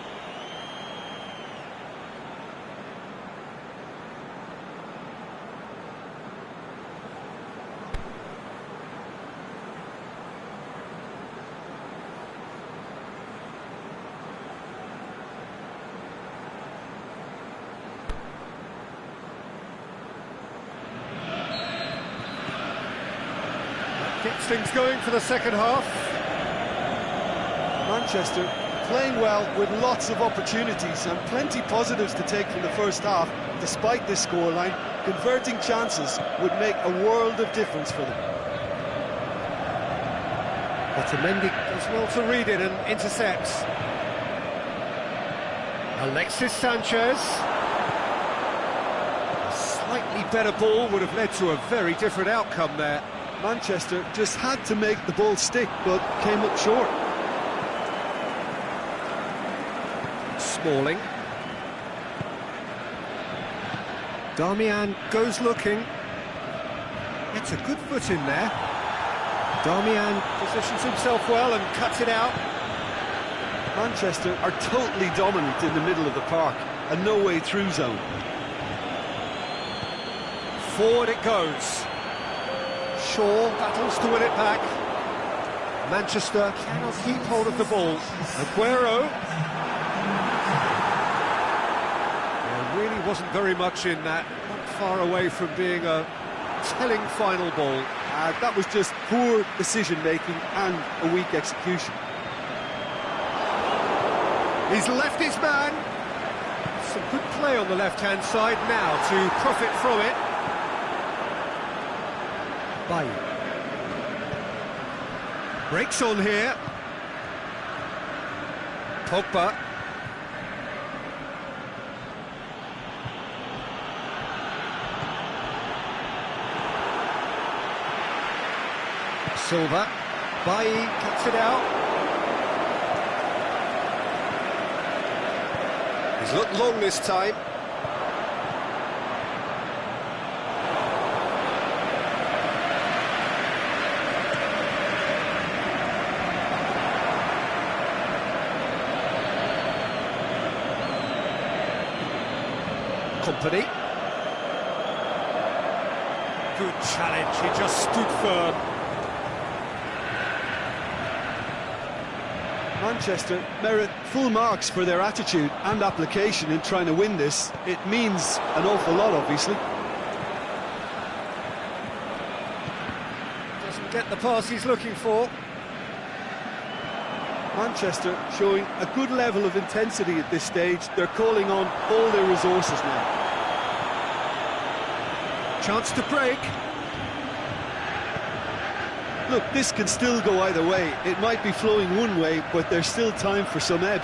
Gets things going for the second half. Manchester playing well with lots of opportunities and plenty positives to take from the first half. Despite this scoreline, converting chances would make a world of difference for them. Otamendi does well to read it and intercepts. Alexis Sanchez. A slightly better ball would have led to a very different outcome there. Manchester just had to make the ball stick, but came up short. Smalling. Darmian goes looking. Gets a good foot in there. Darmian positions himself well and cuts it out. Manchester are totally dominant in the middle of the park, a no-way through zone. Forward it goes. Shaw battles to win it back. Manchester cannot keep hold of the ball. Aguero. There really wasn't very much in that. Not far away from being a telling final ball. That was just poor decision-making and a weak execution. He's left his man. Some good play on the left-hand side now to profit from it. Bailly. Breaks on here. Pogba. Silva. Bailly cuts it out. He's looked long this time. Company. Good challenge, he just stood firm. Manchester merit full marks for their attitude and application in trying to win this. It means an awful lot, obviously. Doesn't get the pass he's looking for. Manchester showing a good level of intensity at this stage. They're calling on all their resources now. Chance to break. Look, this can still go either way. It might be flowing one way, but there's still time for some ebb.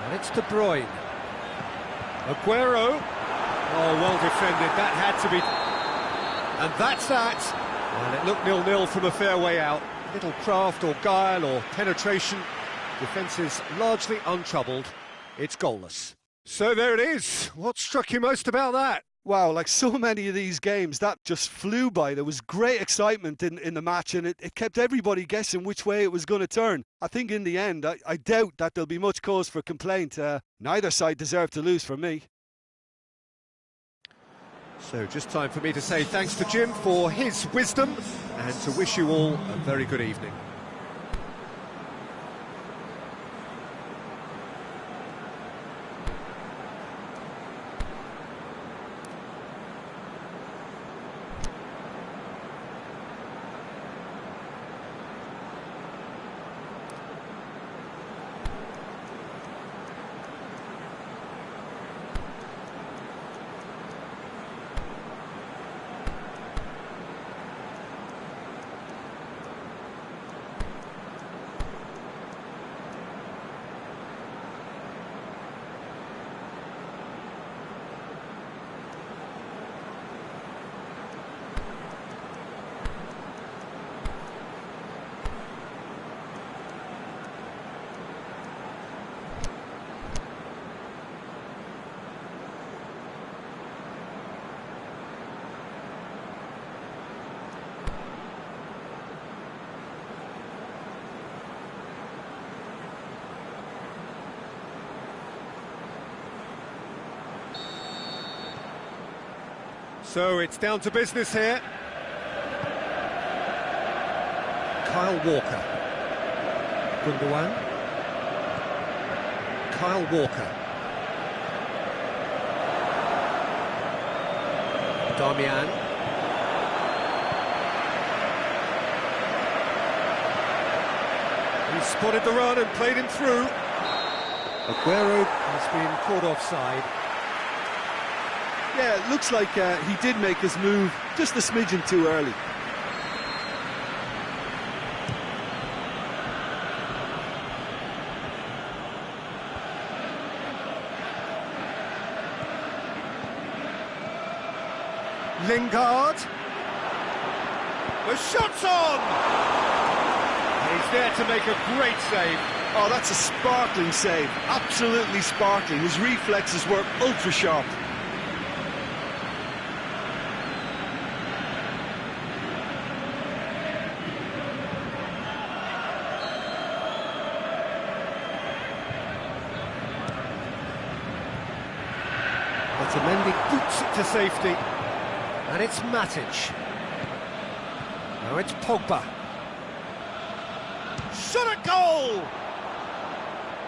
And it's De Bruyne. Aguero. Oh, well defended. That had to be... And that's that. And it looked 0-0 from a fair way out. Little craft or guile or penetration. Defence is largely untroubled. It's goalless. So there it is. What struck you most about that? Wow, like so many of these games, that just flew by. There was great excitement in the match, and it kept everybody guessing which way it was going to turn. I think in the end, I doubt that there'll be much cause for complaint. Neither side deserved to lose for me. So just time for me to say thanks to Jim for his wisdom and to wish you all a very good evening. So it's down to business here. Kyle Walker. Gundogan. Kyle Walker. Darmian. He spotted the run and played him through. Aguero has been caught offside. Yeah, it looks like he did make his move just a smidgen too early. Lingard. The shot's on! He's there to make a great save. Oh, that's a sparkling save. Absolutely sparkling. His reflexes were ultra sharp. Otamendi boots it to safety. And it's Matic. Now it's Pogba. Shot at goal!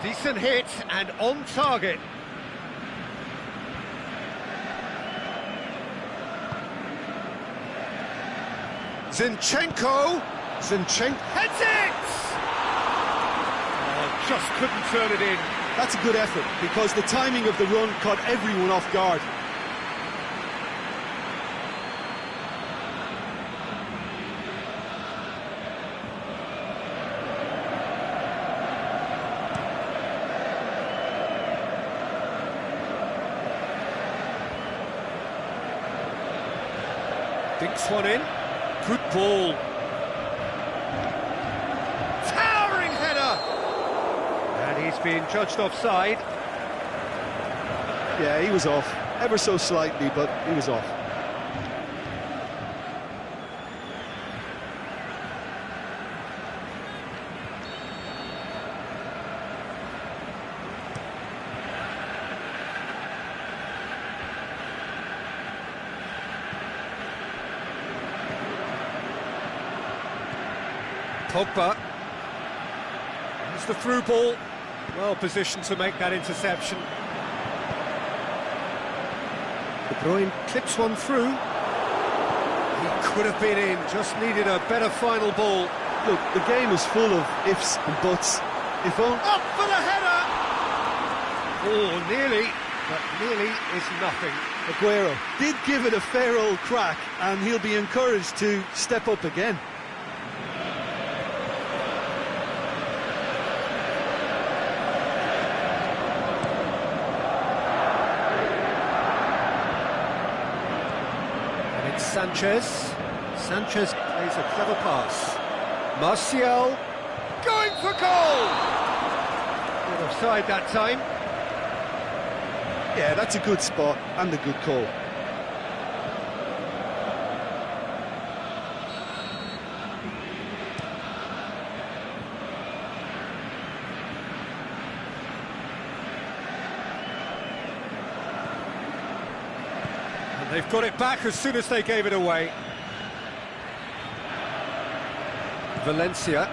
Decent hit and on target. Zinchenko heads it! Oh, just couldn't turn it in. That's a good effort, because the timing of the run caught everyone off guard. Dinks one in. Good ball. Towering header! And he's been judged offside. Yeah, he was off. Ever so slightly, but he was off. Pogba. Here's the through ball. Well positioned to make that interception. De Bruyne clips one through. He could have been in, just needed a better final ball. Look, the game is full of ifs and buts. If only... Up for the header! Oh, nearly, but nearly is nothing. Aguero did give it a fair old crack, and he'll be encouraged to step up again. Sanchez plays a clever pass. Martial going for goal! Good offside that time. Yeah, that's a good spot and a good call. They've got it back as soon as they gave it away. Valencia.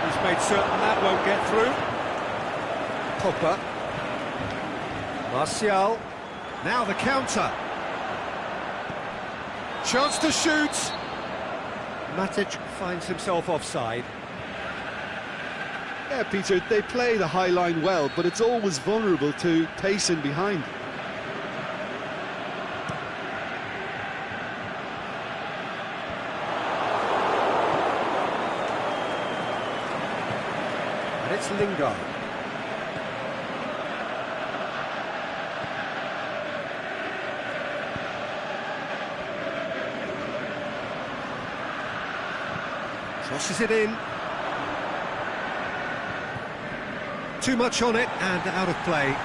He's made certain that won't get through. Pogba. Martial. Now the counter. Chance to shoot. Matic finds himself offside. Yeah, Peter, they play the high line well, but it's always vulnerable to pace in behind. And it's Lingard. Crosses it in. Too much on it and out of play.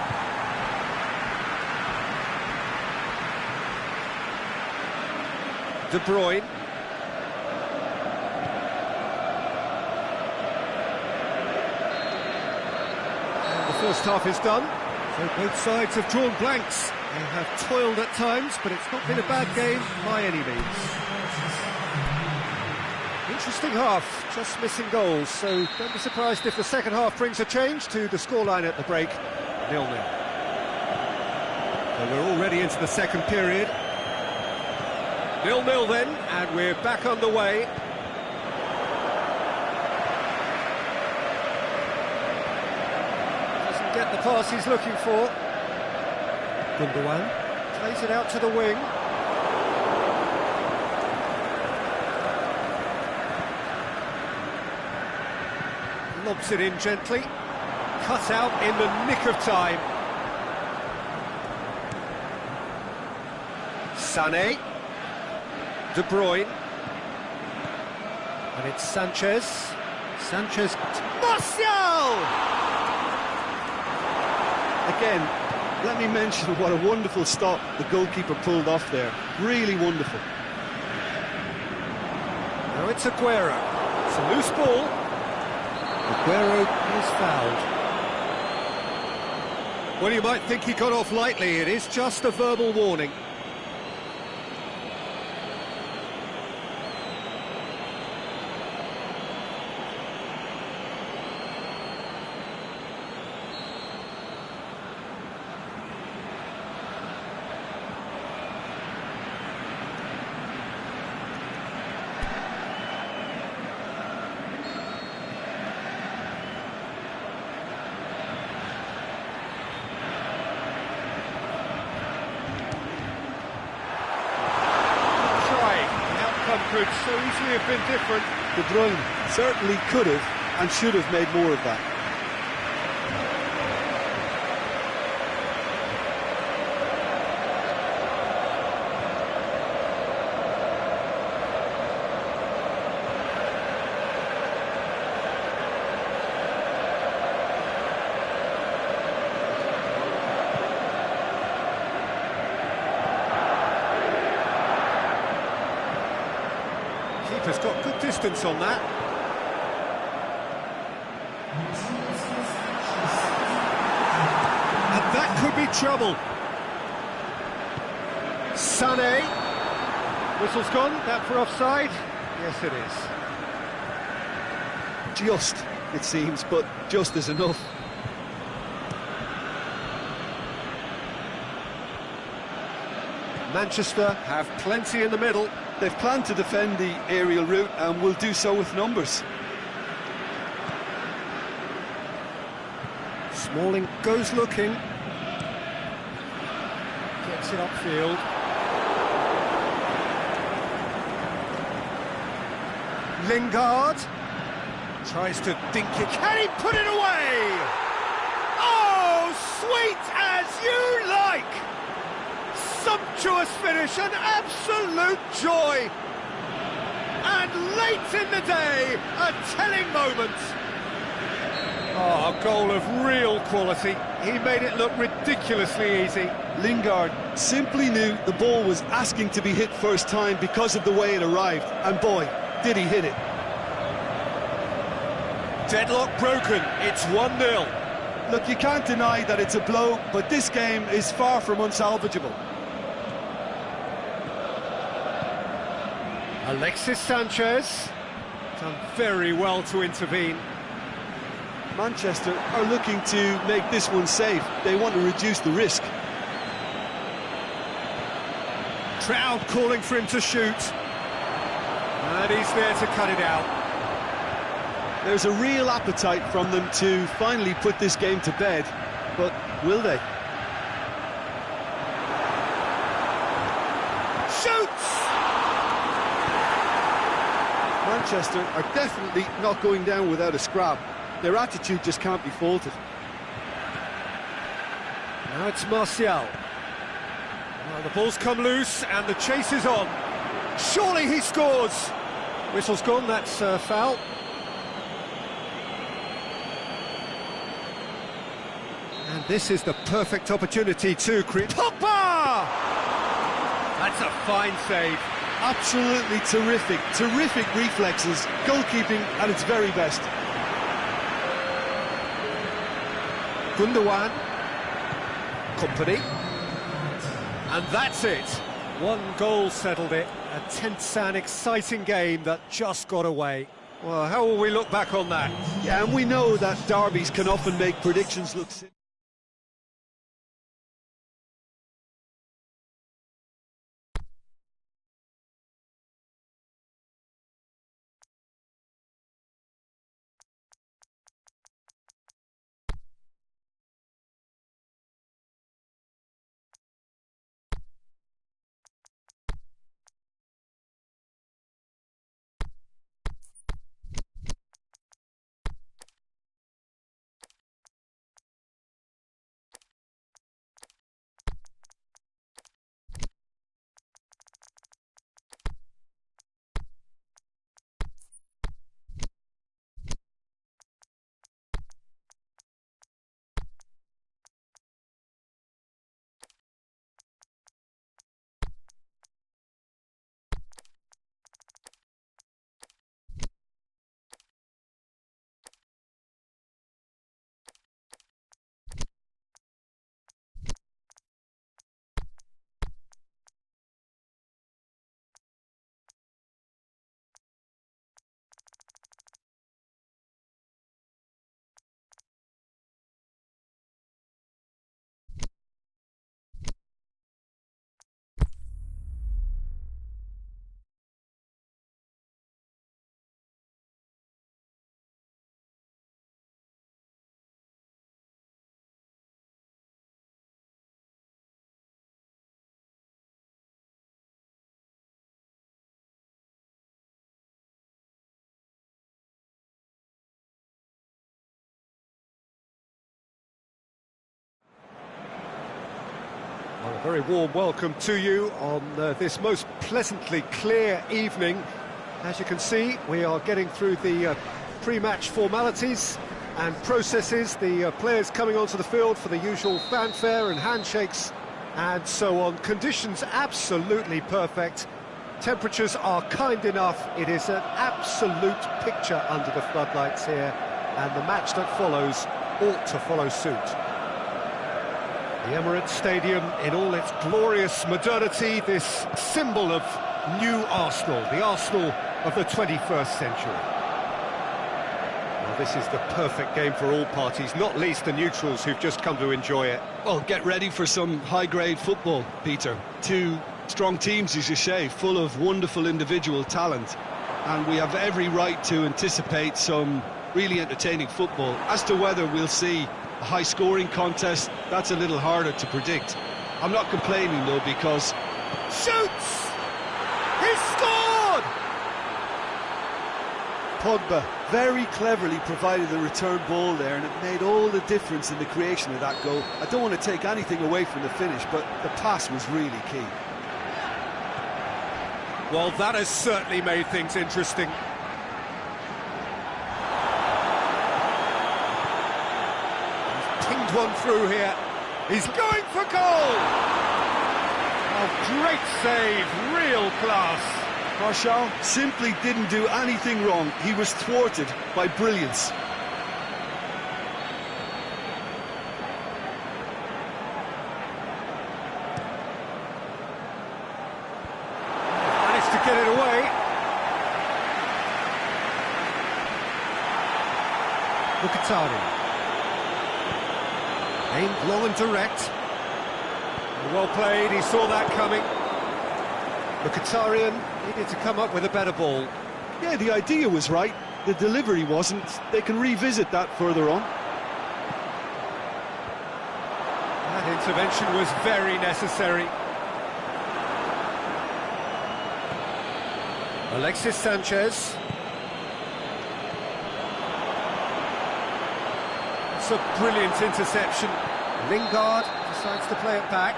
De Bruyne. And the first half is done, so both sides have drawn blanks. They have toiled at times, but it's not been a bad game by any means. Interesting half, just missing goals, so don't be surprised if the second half brings a change to the scoreline at the break, 0-0. So we're already into the second period. 0-0 then, and we're back underway. Doesn't get the pass he's looking for. Gundogan plays it out to the wing. Lobs it in gently. Cut out in the nick of time. Sané. De Bruyne. And it's Sanchez. Sanchez. Martial! Again, let me mention what a wonderful stop the goalkeeper pulled off there. Really wonderful. Now it's Aguero. It's a loose ball. Aguero is fouled. Well, you might think he got off lightly. It is just a verbal warning. Could so easily have been different. De Bruyne certainly could have and should have made more of that. Keeper's got good distance on that. And that could be trouble. Sané. Whistle's gone, that for offside? Yes, it is. Just, it seems, but just is enough. Manchester have plenty in the middle. They've planned to defend the aerial route and will do so with numbers. Smalling goes looking. Gets it upfield. Lingard tries to dink it. Can he put it away? Oh, sweet as you like! Sumptuous finish, an absolute joy! And late in the day, a telling moment. Oh, a goal of real quality. He made it look ridiculously easy. Lingard simply knew the ball was asking to be hit first time because of the way it arrived. And boy, did he hit it. Deadlock broken, it's 1-0. Look, you can't deny that it's a blow, but this game is far from unsalvageable. Alexis Sanchez done very well to intervene. Manchester are looking to make this one safe. They want to reduce the risk. Crowd calling for him to shoot. And he's there to cut it out. There's a real appetite from them to finally put this game to bed, but will they? Shoots! Manchester are definitely not going down without a scrap. Their attitude just can't be faulted. Now it's Martial. Well, the ball's come loose and the chase is on. Surely he scores! Whistle's gone, that's foul. And this is the perfect opportunity to create... Pogba! That's a fine save. Absolutely terrific, terrific reflexes, goalkeeping at its very best. Gundogan. Company. And that's it. One goal settled it. A tense and exciting game that just got away. Well, how will we look back on that? Yeah, and we know that derbies can often make predictions look simple. Well, a very warm welcome to you on this most pleasantly clear evening. As you can see, we are getting through the pre-match formalities and processes, the players coming onto the field for the usual fanfare and handshakes and so on. Conditions absolutely perfect. Temperatures are kind enough. It is an absolute picture under the floodlights here, and the match that follows ought to follow suit. The Emirates Stadium in all its glorious modernity, this symbol of new Arsenal, the Arsenal of the 21st century. Well, this is the perfect game for all parties, not least the neutrals who've just come to enjoy it. Well, get ready for some high-grade football, Peter. Two strong teams, as you say, full of wonderful individual talent. And we have every right to anticipate some really entertaining football. As to whether we'll see a high-scoring contest, that's a little harder to predict. I'm not complaining, though, because... Shoots! He's scored! Pogba very cleverly provided the return ball there, and it made all the difference in the creation of that goal. I don't want to take anything away from the finish, but the pass was really key. Well, that has certainly made things interesting. Pinged one through here. He's going for goal! Oh, great save, real class. Martial simply didn't do anything wrong. He was thwarted by brilliance. Managed to get it away. Mkhitaryan. Aimed long and direct. Well played, he saw that coming. Mkhitaryan needed to come up with a better ball. Yeah, the idea was right, the delivery wasn't. They can revisit that further on. That intervention was very necessary. Alexis Sanchez. It's a brilliant interception. Lingard decides to play it back.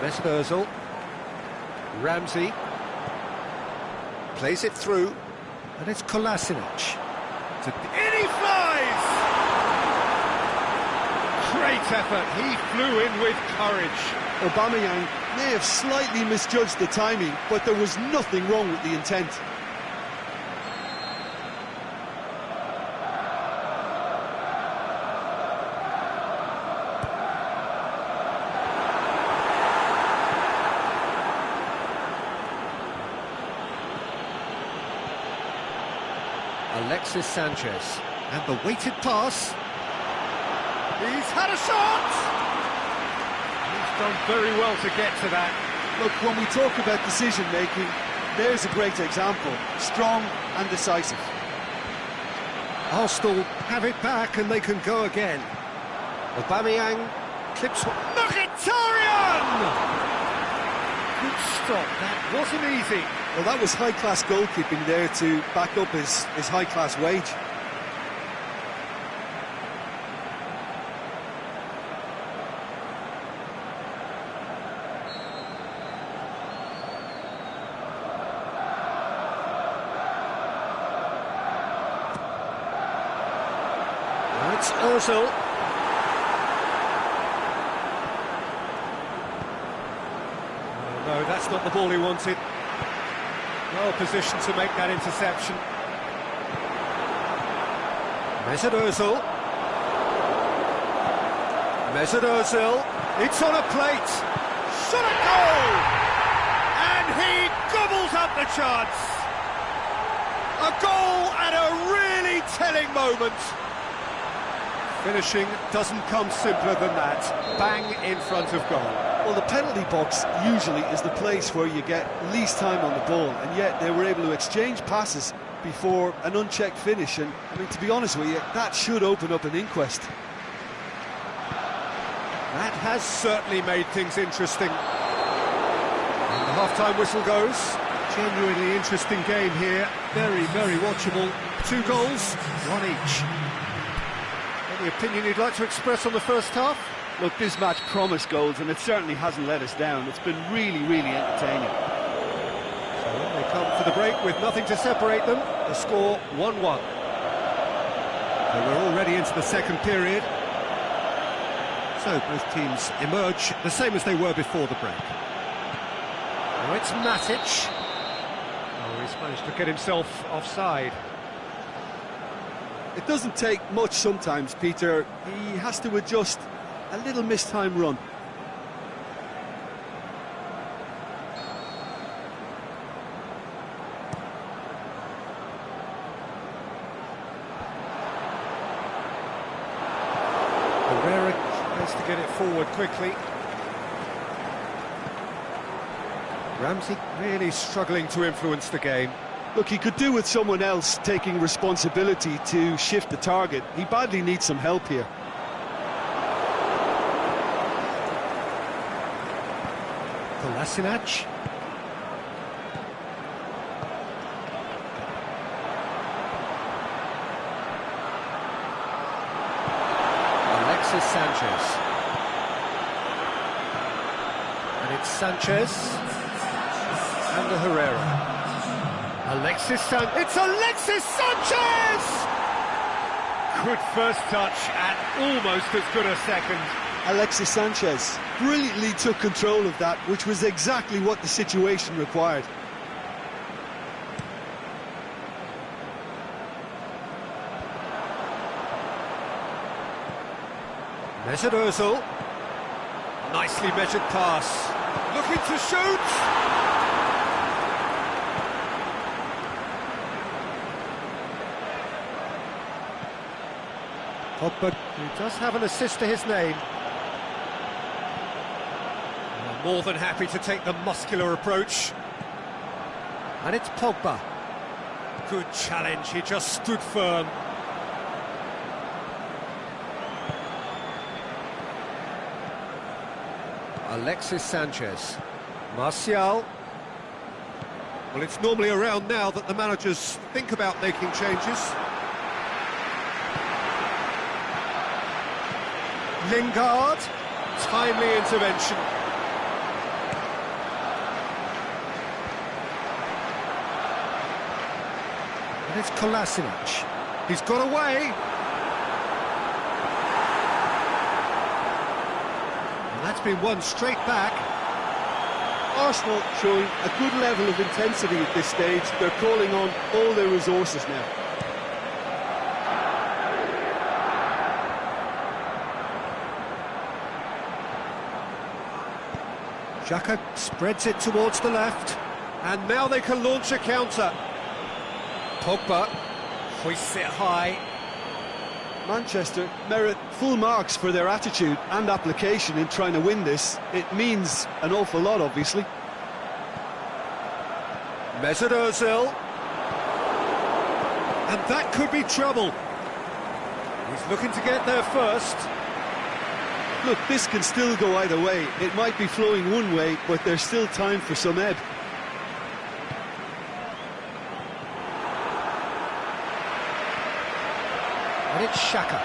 Mesut Ozil. Ramsey. Plays it through. And it's Kolasinac. In he flies! Great effort, he flew in with courage. Aubameyang may have slightly misjudged the timing, but there was nothing wrong with the intent. Alexis Sanchez, and the weighted pass. He's had a shot! He's done very well to get to that. Look, when we talk about decision-making, there's a great example. Strong and decisive. Arsenal have it back and they can go again. Aubameyang clips... Mkhitaryan! Good stop, that wasn't easy. Well, that was high-class goalkeeping there to back up his high-class wage. It's Ozil. Oh, no, that's not the ball he wanted. Well positioned to make that interception. Mesut Ozil. Mesut Ozil. It's on a plate. Shot at goal! And he gobbles up the chance. A goal at a really telling moment. Finishing doesn't come simpler than that. Bang in front of goal. Well, the penalty box usually is the place where you get least time on the ball, and yet they were able to exchange passes before an unchecked finish, and I mean, to be honest with you, that should open up an inquest. That has certainly made things interesting. And the half-time whistle goes. Genuinely interesting game here. Very, very watchable. 2 goals, 1 each. Any opinion you'd like to express on the first half? Look, this match promised goals, and it certainly hasn't let us down. It's been really, really entertaining. So they come for the break with nothing to separate them. The score 1-1. So we're already into the second period. So both teams emerge the same as they were before the break. Now it's Matic. Oh, he's managed to get himself offside. It doesn't take much sometimes, Peter. He has to adjust a little mistime run. Herrera tries to get it forward quickly. Ramsey really struggling to influence the game. Look, he could do with someone else taking responsibility to shift the target. He badly needs some help here. Kolasinac. Alexis Sanchez. And it's Sanchez. And the Herrera. It's Alexis Sanchez! Good first touch and almost as good a second. Alexis Sanchez brilliantly took control of that, which was exactly what the situation required. Mesut Ozil. Nicely measured pass. Looking to shoot! Pogba, who does have an assist to his name. More than happy to take the muscular approach. And it's Pogba. Good challenge, he just stood firm. Alexis Sanchez. Martial. Well, it's normally around now that the managers think about making changes. Lingard, timely intervention. And it's Kolasinac. He's got away. That's been won straight back. Arsenal showing a good level of intensity at this stage. They're calling on all their resources now. Xhaka spreads it towards the left. And now they can launch a counter. Pogba hoists it high. Manchester merit full marks for their attitude and application in trying to win this. It means an awful lot, obviously. Mesut Ozil. And that could be trouble. He's looking to get there first. Look, this can still go either way. It might be flowing one way, but there's still time for some ebb. And it's Xhaka.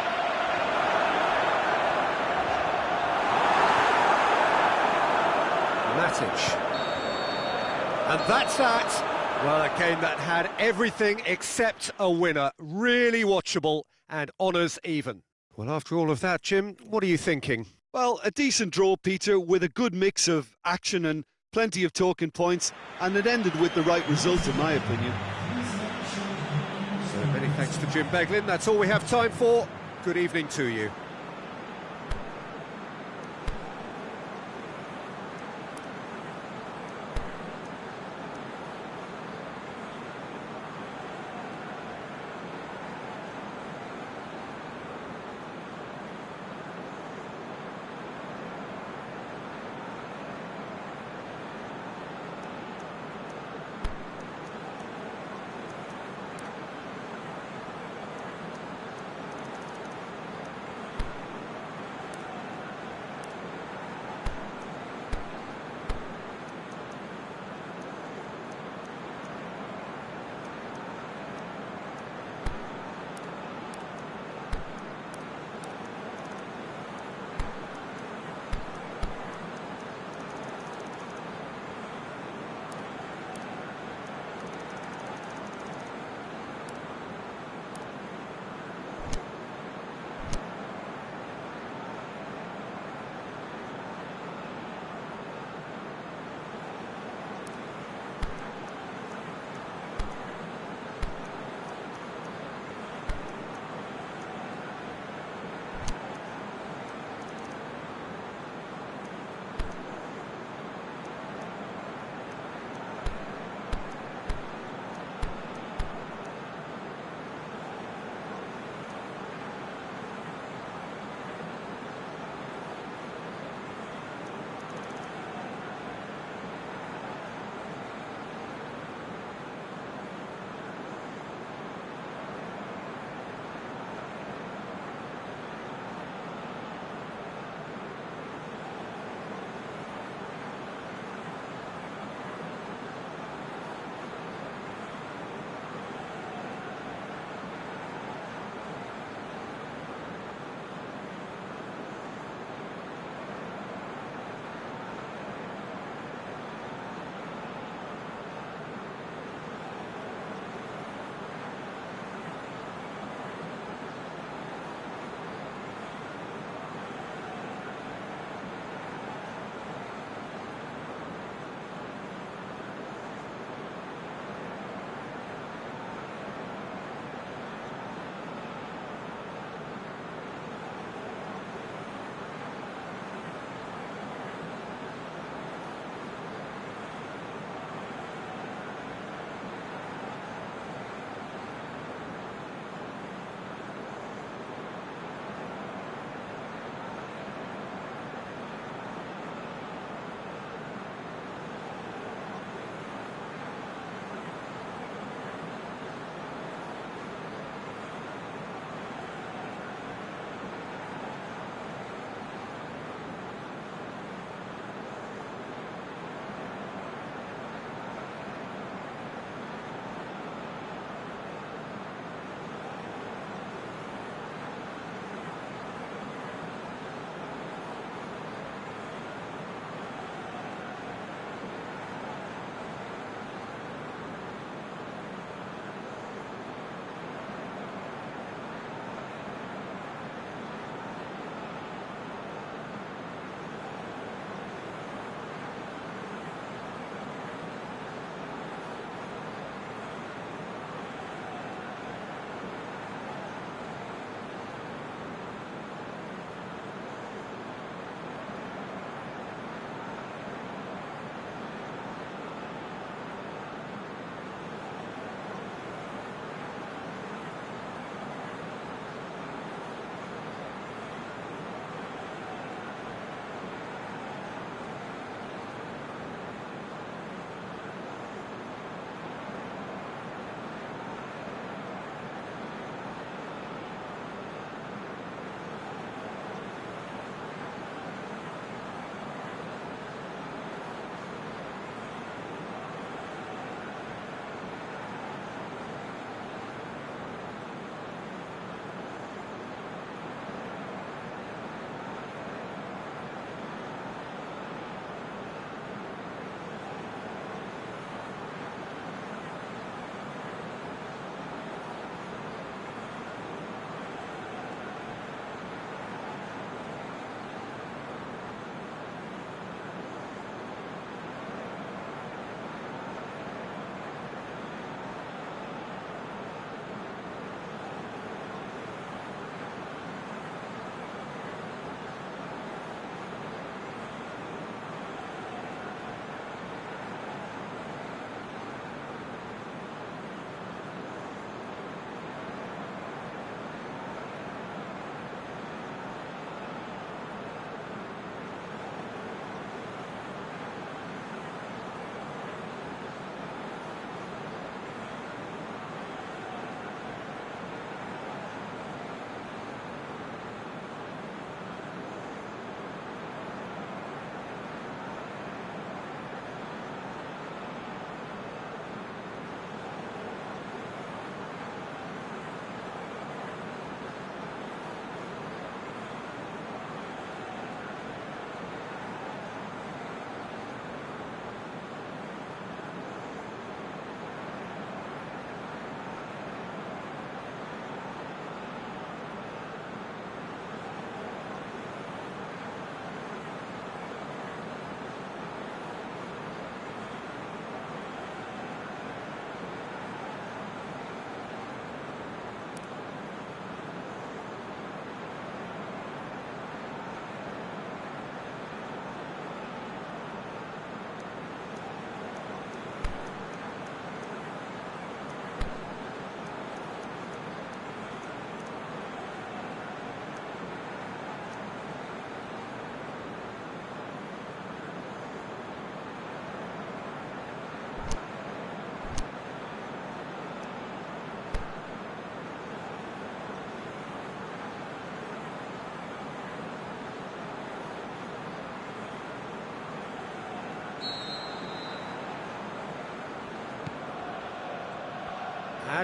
Matic. And that's that. Well, a game that had everything except a winner. Really watchable and honours even. Well, after all of that, Jim, what are you thinking? Well, a decent draw, Peter, with a good mix of action and plenty of talking points, and it ended with the right result, in my opinion. So many thanks to Jim Beglin. That's all we have time for. Good evening to you.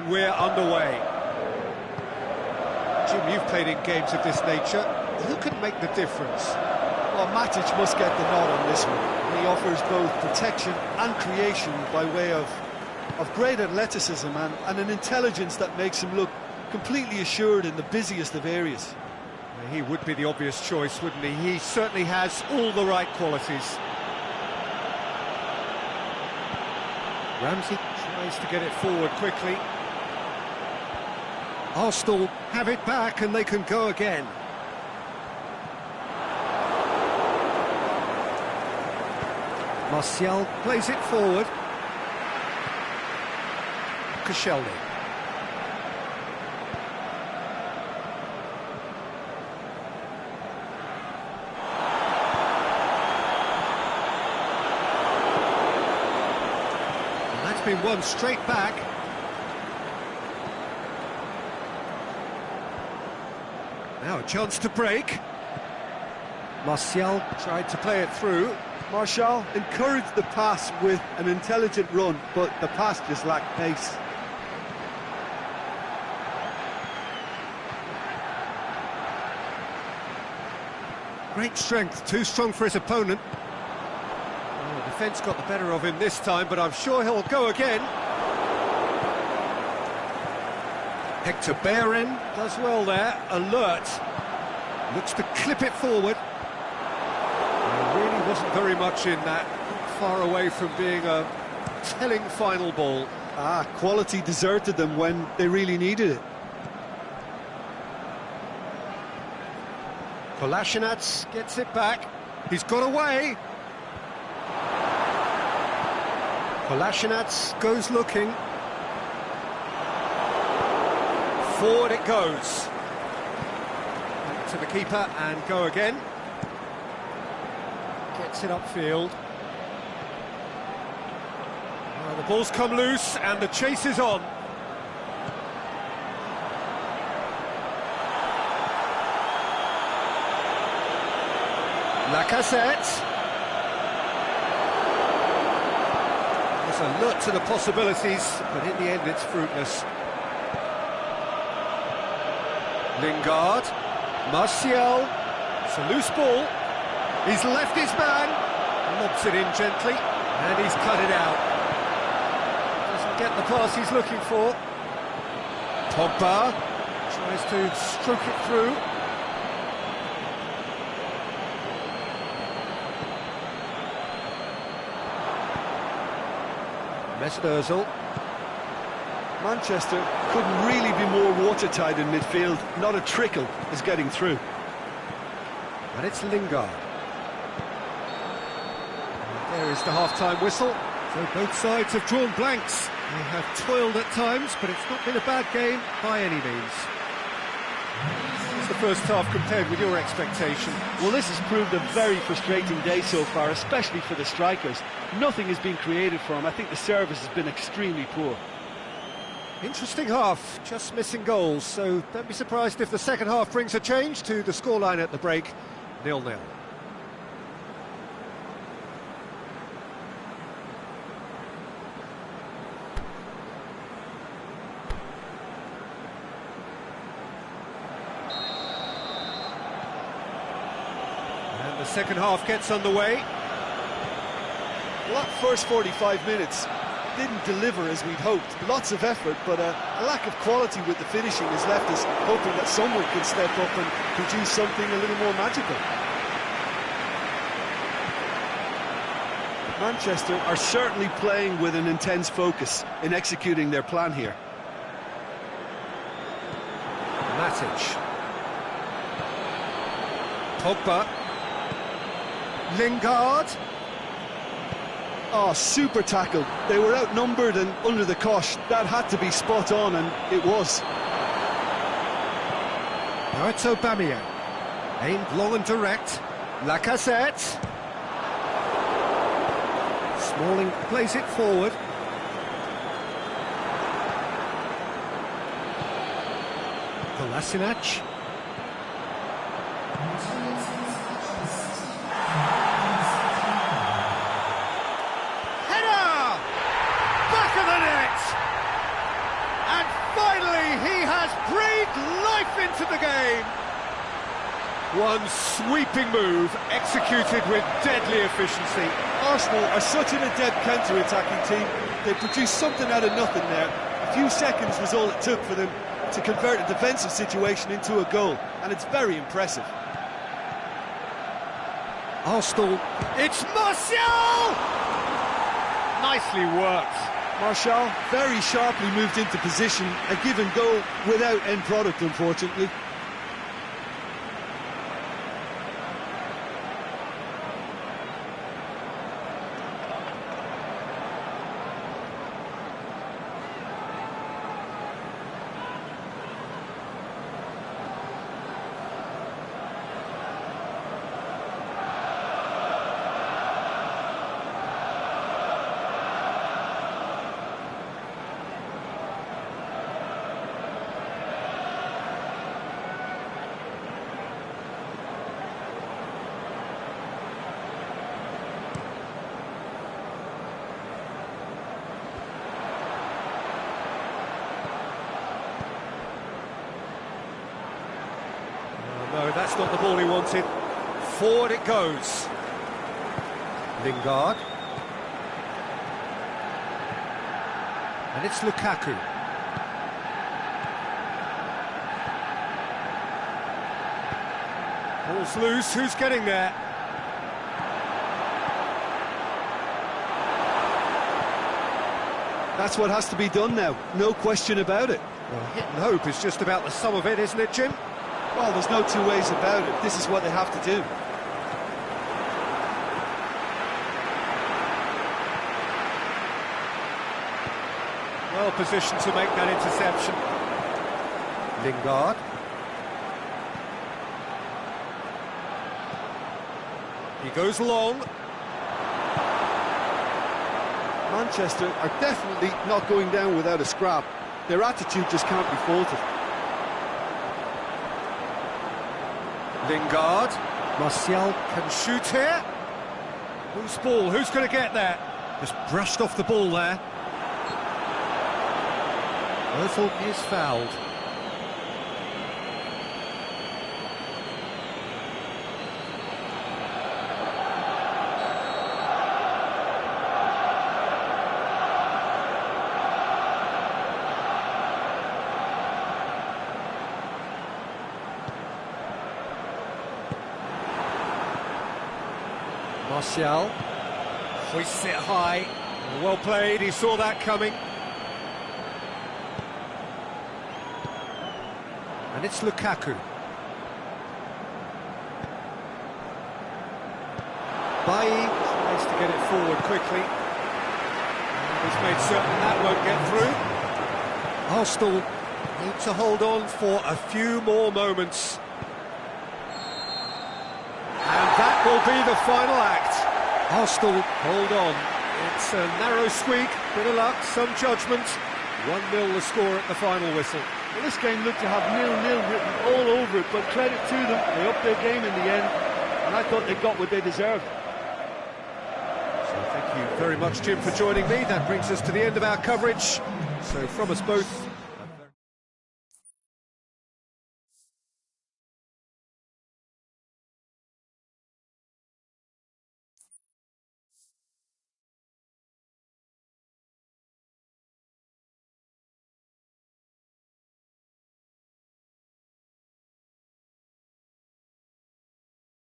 And we're underway. Jim, you've played in games of this nature. Who can make the difference? Well, Matic must get the nod on this one. He offers both protection and creation by way of great athleticism and an intelligence that makes him look completely assured in the busiest of areas. He would be the obvious choice, wouldn't he? He certainly has all the right qualities. Ramsey tries to get it forward quickly. Arsenal have it back and they can go again. Martial plays it forward. Koscielny. And that's been won straight back. Now a chance to break. Martial tried to play it through. Martial encouraged the pass with an intelligent run, but the pass just lacked pace. Great strength, too strong for his opponent. Oh, the defence got the better of him this time, but I'm sure he'll go again. Hector Bellerin does well there, alert. Looks to clip it forward. There really wasn't very much in that, far away from being a telling final ball. Quality deserted them when they really needed it. Kolasinac gets it back. He's got away. Kolasinac goes looking. Forward it goes. Back to the keeper and go again. Gets it upfield. The ball's come loose and the chase is on. Lacazette. There's a lot to the possibilities, but in the end it's fruitless. Lingard. Martial. It's a loose ball. He's left his man. Lobs it in gently, and he's cut it out. Doesn't get the pass he's looking for. Pogba tries to stroke it through. Mesut Ozil. Manchester couldn't really be more watertight in midfield. Not a trickle is getting through. And it's Lingard. And there is the half-time whistle. So both sides have drawn blanks. They have toiled at times, but it's not been a bad game by any means. What's the first half compared with your expectation? Well, this has proved a very frustrating day so far, especially for the strikers. Nothing has been created for them. I think the service has been extremely poor. Interesting half, just missing goals, so don't be surprised if the second half brings a change to the scoreline at the break, 0-0. And the second half gets underway. Well, that first 45 minutes didn't deliver as we'd hoped. Lots of effort, but a lack of quality with the finishing has left us hoping that someone could step up and produce something a little more magical. Manchester are certainly playing with an intense focus in executing their plan here. Matic. Pogba. Lingard. Oh, super tackle. They were outnumbered and under the cosh. That had to be spot on, and it was. Now it's Aubameyang. Aimed long and direct. Lacazette. Smalling plays it forward. Kolasinac. Header! Back of the net! And breathed life into the game. One sweeping move, executed with deadly efficiency. Arsenal are such an adept counter-attacking team. They produced something out of nothing there. A few seconds was all it took for them to convert a defensive situation into a goal, and it's very impressive. Arsenal. It's Martial! Nicely worked. Martial very sharply moved into position, a give and go without end product, unfortunately. No, that's not the ball he wanted. Forward it goes. Lingard. And it's Lukaku. Ball's loose, who's getting there? That's what has to be done now, no question about it. Well, hit and hope is just about the sum of it, isn't it, Jim? Well, there's no two ways about it. This is what they have to do. Well positioned to make that interception. Lingard. He goes long. Manchester are definitely not going down without a scrap. Their attitude just can't be faulted. Lingard. Martial can shoot here. Whose ball? Who's going to get there? Just brushed off the ball there. Ozil is fouled. Martial hoists it high. Well played, he saw that coming. And it's Lukaku. Bailly tries to get it forward quickly. And he's made certain that won't get through. Arsenal need to hold on for a few more moments. And that will be the final act. Arsenal hold on. It's a narrow squeak, bit of luck, some judgment. 1-0 the score at the final whistle. Well, this game looked to have 0-0 written all over it, but credit to them, they upped their game in the end, and I thought they got what they deserved. So thank you very much, Jim, for joining me. That brings us to the end of our coverage. So from us both,